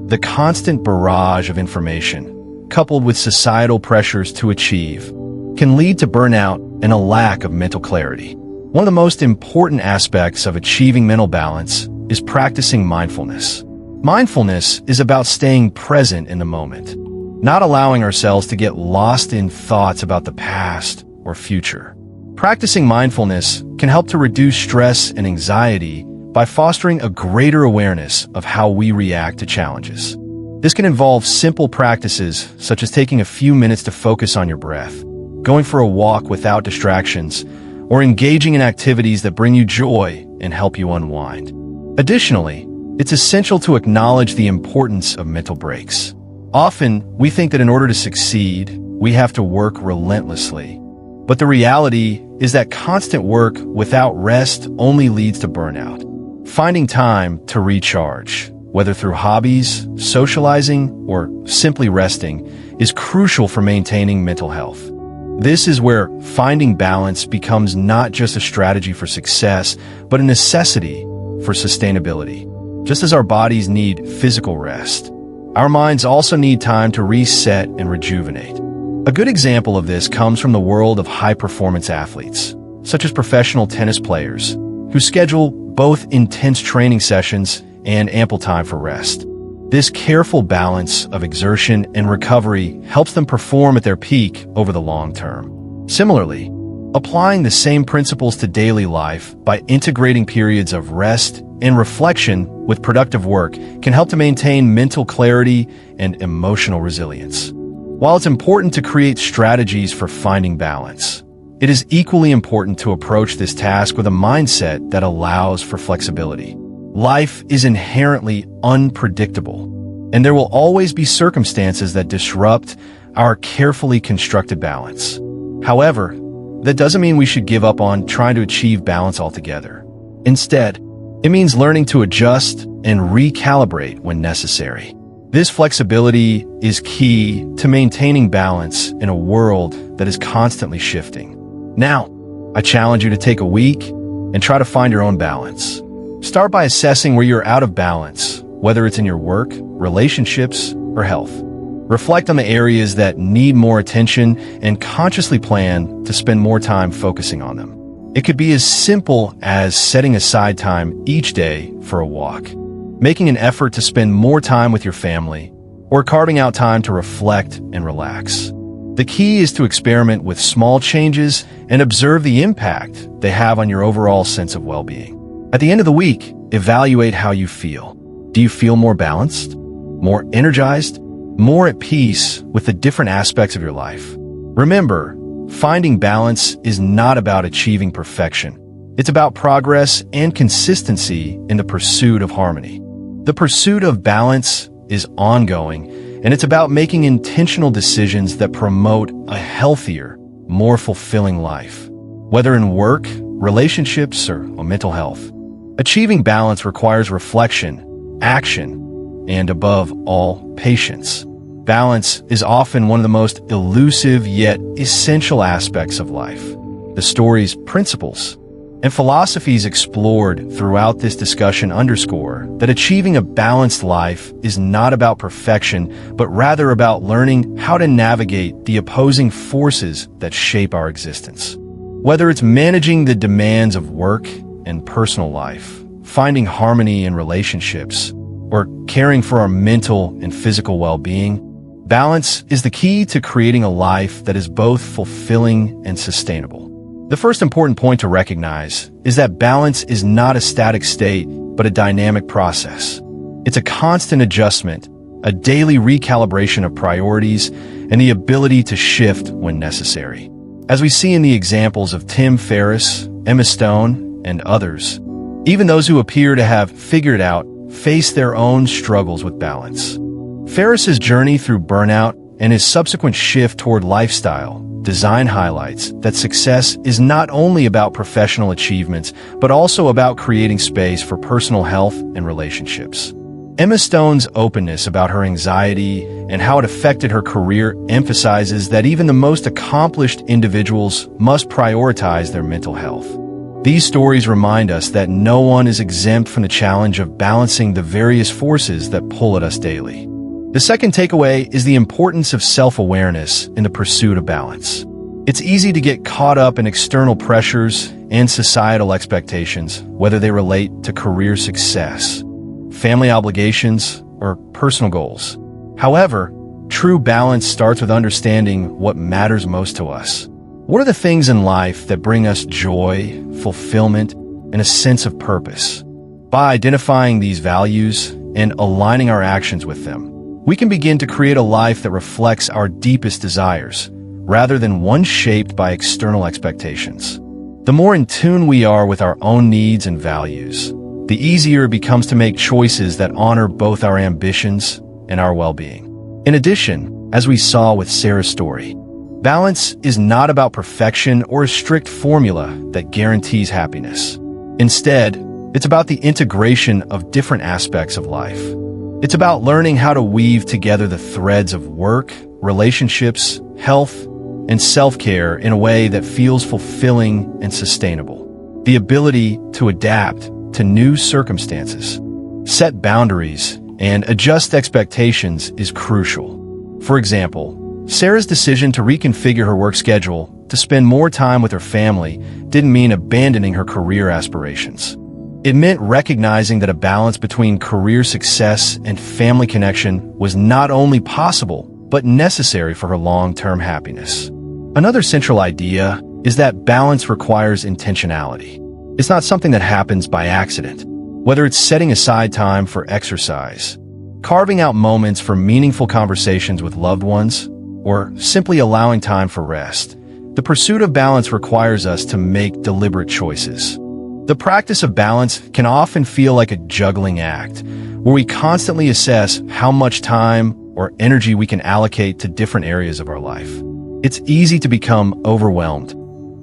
The constant barrage of information, coupled with societal pressures to achieve, can lead to burnout and a lack of mental clarity. One of the most important aspects of achieving mental balance is practicing mindfulness. Mindfulness is about staying present in the moment, not allowing ourselves to get lost in thoughts about the past or future. Practicing mindfulness can help to reduce stress and anxiety by fostering a greater awareness of how we react to challenges. This can involve simple practices, such as taking a few minutes to focus on your breath, going for a walk without distractions, or engaging in activities that bring you joy and help you unwind. Additionally, it's essential to acknowledge the importance of mental breaks. Often, we think that in order to succeed, we have to work relentlessly. But the reality is that constant work without rest only leads to burnout. Finding time to recharge, whether through hobbies, socializing, or simply resting, is crucial for maintaining mental health. This is where finding balance becomes not just a strategy for success, but a necessity for sustainability. Just as our bodies need physical rest, our minds also need time to reset and rejuvenate. A good example of this comes from the world of high-performance athletes, such as professional tennis players, who schedule both intense training sessions and ample time for rest. This careful balance of exertion and recovery helps them perform at their peak over the long term. Similarly, applying the same principles to daily life by integrating periods of rest and reflection with productive work can help to maintain mental clarity and emotional resilience. While it's important to create strategies for finding balance, it is equally important to approach this task with a mindset that allows for flexibility. Life is inherently unpredictable, and there will always be circumstances that disrupt our carefully constructed balance. However, that doesn't mean we should give up on trying to achieve balance altogether. Instead, it means learning to adjust and recalibrate when necessary. This flexibility is key to maintaining balance in a world that is constantly shifting. Now, I challenge you to take a week and try to find your own balance. Start by assessing where you're out of balance, whether it's in your work, relationships, or health. Reflect on the areas that need more attention and consciously plan to spend more time focusing on them. It could be as simple as setting aside time each day for a walk, making an effort to spend more time with your family, or carving out time to reflect and relax. The key is to experiment with small changes and observe the impact they have on your overall sense of well-being. At the end of the week, evaluate how you feel. Do you feel more balanced, more energized, more at peace with the different aspects of your life? Remember, finding balance is not about achieving perfection. It's about progress and consistency in the pursuit of harmony. The pursuit of balance is ongoing, and it's about making intentional decisions that promote a healthier, more fulfilling life, whether in work, relationships, or mental health. Achieving balance requires reflection, action, and above all, patience. Balance is often one of the most elusive yet essential aspects of life. The stories, principles, and philosophies explored throughout this discussion underscore that achieving a balanced life is not about perfection, but rather about learning how to navigate the opposing forces that shape our existence. Whether it's managing the demands of work and personal life, finding harmony in relationships, or caring for our mental and physical well-being, balance is the key to creating a life that is both fulfilling and sustainable. The first important point to recognize is that balance is not a static state, but a dynamic process. It's a constant adjustment, a daily recalibration of priorities, and the ability to shift when necessary. As we see in the examples of Tim Ferriss, Emma Stone, and others, even those who appear to have figured it out face their own struggles with balance. Ferriss's journey through burnout and his subsequent shift toward lifestyle design highlights that success is not only about professional achievements, but also about creating space for personal health and relationships. Emma Stone's openness about her anxiety and how it affected her career emphasizes that even the most accomplished individuals must prioritize their mental health. These stories remind us that no one is exempt from the challenge of balancing the various forces that pull at us daily. The second takeaway is the importance of self-awareness in the pursuit of balance. It's easy to get caught up in external pressures and societal expectations, whether they relate to career success, family obligations, or personal goals. However, true balance starts with understanding what matters most to us. What are the things in life that bring us joy, fulfillment, and a sense of purpose? By identifying these values and aligning our actions with them, we can begin to create a life that reflects our deepest desires, rather than one shaped by external expectations. The more in tune we are with our own needs and values, the easier it becomes to make choices that honor both our ambitions and our well-being. In addition, as we saw with Sarah's story, balance is not about perfection or a strict formula that guarantees happiness. Instead, it's about the integration of different aspects of life. It's about learning how to weave together the threads of work, relationships, health, and self-care in a way that feels fulfilling and sustainable. The ability to adapt to new circumstances, set boundaries, and adjust expectations is crucial. For example, Sarah's decision to reconfigure her work schedule to spend more time with her family didn't mean abandoning her career aspirations. It meant recognizing that a balance between career success and family connection was not only possible, but necessary for her long-term happiness. Another central idea is that balance requires intentionality. It's not something that happens by accident. Whether it's setting aside time for exercise, carving out moments for meaningful conversations with loved ones, or simply allowing time for rest, the pursuit of balance requires us to make deliberate choices. The practice of balance can often feel like a juggling act, where we constantly assess how much time or energy we can allocate to different areas of our life. It's easy to become overwhelmed,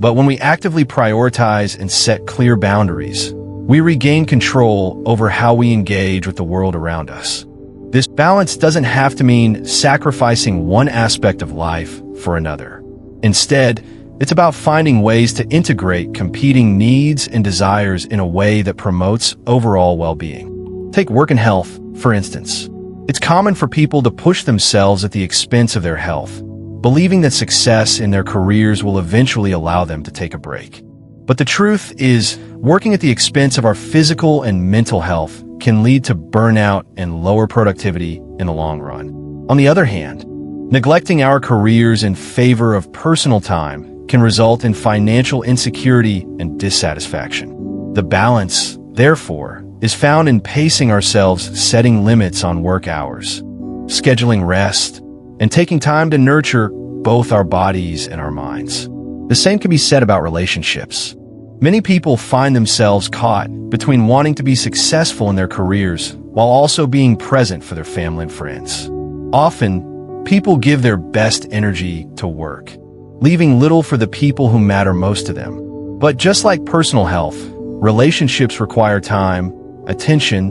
but when we actively prioritize and set clear boundaries, we regain control over how we engage with the world around us. This balance doesn't have to mean sacrificing one aspect of life for another. Instead, it's about finding ways to integrate competing needs and desires in a way that promotes overall well-being. Take work and health, for instance. It's common for people to push themselves at the expense of their health, believing that success in their careers will eventually allow them to take a break. But the truth is, working at the expense of our physical and mental health can lead to burnout and lower productivity in the long run. On the other hand, neglecting our careers in favor of personal time can result in financial insecurity and dissatisfaction. The balance, therefore, is found in pacing ourselves, setting limits on work hours, scheduling rest, and taking time to nurture both our bodies and our minds. The same can be said about relationships. Many people find themselves caught between wanting to be successful in their careers while also being present for their family and friends. Often, people give their best energy to work, leaving little for the people who matter most to them. But just like personal health, relationships require time, attention,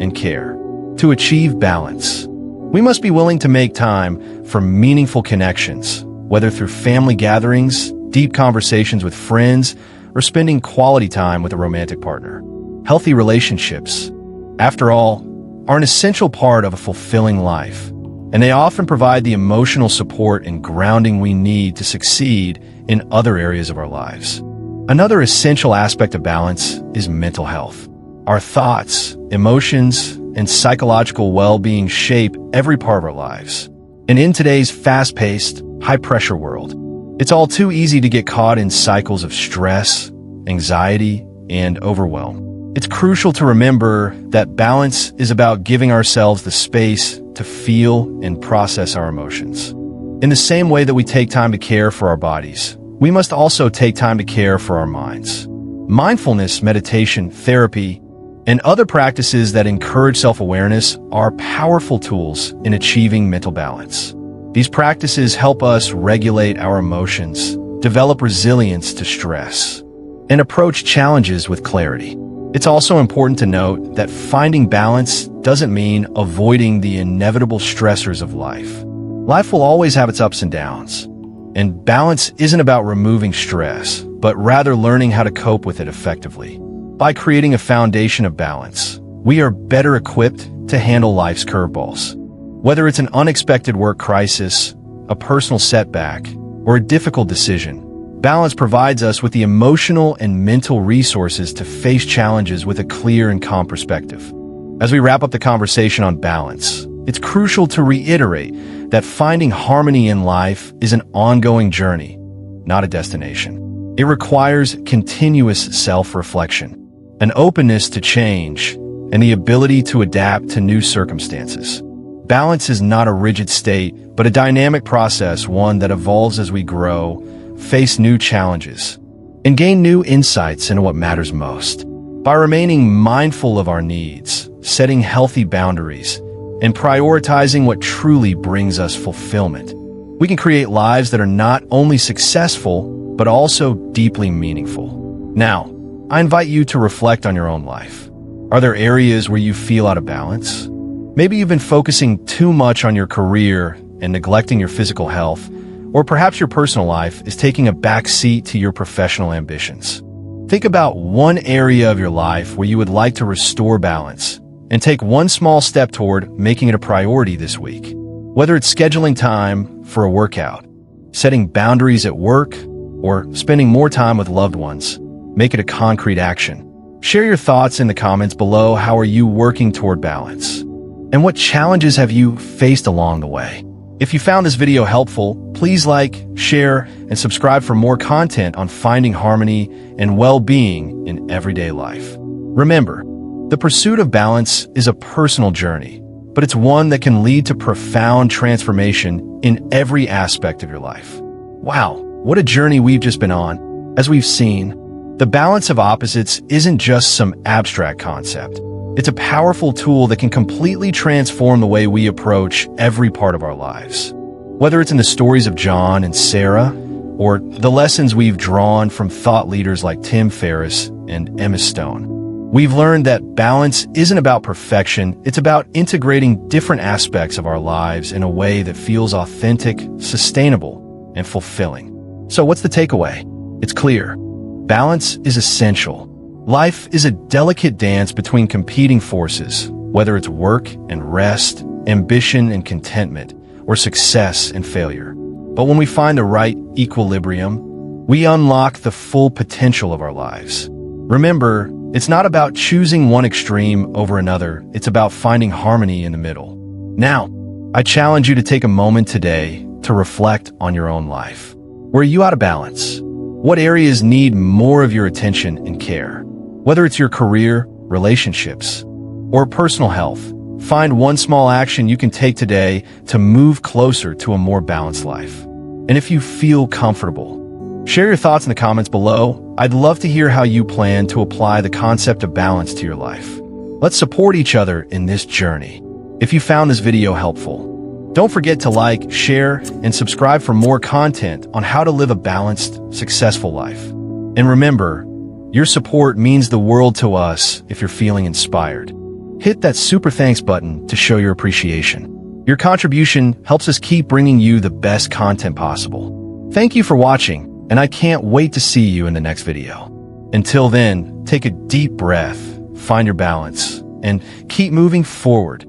and care. To achieve balance, we must be willing to make time for meaningful connections, whether through family gatherings, deep conversations with friends, or spending quality time with a romantic partner. Healthy relationships, after all, are an essential part of a fulfilling life, and they often provide the emotional support and grounding we need to succeed in other areas of our lives. Another essential aspect of balance is mental health. Our thoughts, emotions, and psychological well-being shape every part of our lives. And in today's fast-paced, high-pressure world, it's all too easy to get caught in cycles of stress, anxiety, and overwhelm. It's crucial to remember that balance is about giving ourselves the space to feel and process our emotions. In the same way that we take time to care for our bodies, we must also take time to care for our minds. Mindfulness, meditation, therapy, and other practices that encourage self-awareness are powerful tools in achieving mental balance. These practices help us regulate our emotions, develop resilience to stress, and approach challenges with clarity. It's also important to note that finding balance doesn't mean avoiding the inevitable stressors of life. Life will always have its ups and downs, and balance isn't about removing stress, but rather learning how to cope with it effectively. By creating a foundation of balance, we are better equipped to handle life's curveballs. Whether it's an unexpected work crisis, a personal setback, or a difficult decision, balance provides us with the emotional and mental resources to face challenges with a clear and calm perspective. As we wrap up the conversation on balance, it's crucial to reiterate that finding harmony in life is an ongoing journey, not a destination. It requires continuous self-reflection, an openness to change, and the ability to adapt to new circumstances. Balance is not a rigid state, but a dynamic process, one that evolves as we grow, face new challenges, and gain new insights into what matters most. By remaining mindful of our needs, setting healthy boundaries, and prioritizing what truly brings us fulfillment, we can create lives that are not only successful, but also deeply meaningful. Now, I invite you to reflect on your own life. Are there areas where you feel out of balance? Maybe you've been focusing too much on your career and neglecting your physical health, or perhaps your personal life is taking a back seat to your professional ambitions. Think about one area of your life where you would like to restore balance, and take one small step toward making it a priority this week. Whether it's scheduling time for a workout, setting boundaries at work, or spending more time with loved ones, make it a concrete action. Share your thoughts in the comments below. How are you working toward balance? And what challenges have you faced along the way? If you found this video helpful, please like, share, and subscribe for more content on finding harmony and well-being in everyday life. Remember, the pursuit of balance is a personal journey, but it's one that can lead to profound transformation in every aspect of your life. Wow, what a journey we've just been on. As we've seen, the balance of opposites isn't just some abstract concept. It's a powerful tool that can completely transform the way we approach every part of our lives. Whether it's in the stories of John and Sarah, or the lessons we've drawn from thought leaders like Tim Ferriss and Emma Stone, we've learned that balance isn't about perfection, it's about integrating different aspects of our lives in a way that feels authentic, sustainable, and fulfilling. So what's the takeaway? It's clear. Balance is essential. Life is a delicate dance between competing forces, whether it's work and rest, ambition and contentment, or success and failure. But when we find the right equilibrium, we unlock the full potential of our lives. Remember, it's not about choosing one extreme over another, it's about finding harmony in the middle. Now, I challenge you to take a moment today to reflect on your own life. Where are you out of balance? What areas need more of your attention and care? Whether it's your career, relationships, or personal health, find one small action you can take today to move closer to a more balanced life. And if you feel comfortable, share your thoughts in the comments below. I'd love to hear how you plan to apply the concept of balance to your life. Let's support each other in this journey. If you found this video helpful, don't forget to like, share, and subscribe for more content on how to live a balanced, successful life. And remember, your support means the world to us if you're feeling inspired. Hit that super thanks button to show your appreciation. Your contribution helps us keep bringing you the best content possible. Thank you for watching, and I can't wait to see you in the next video. Until then, take a deep breath, find your balance, and keep moving forward.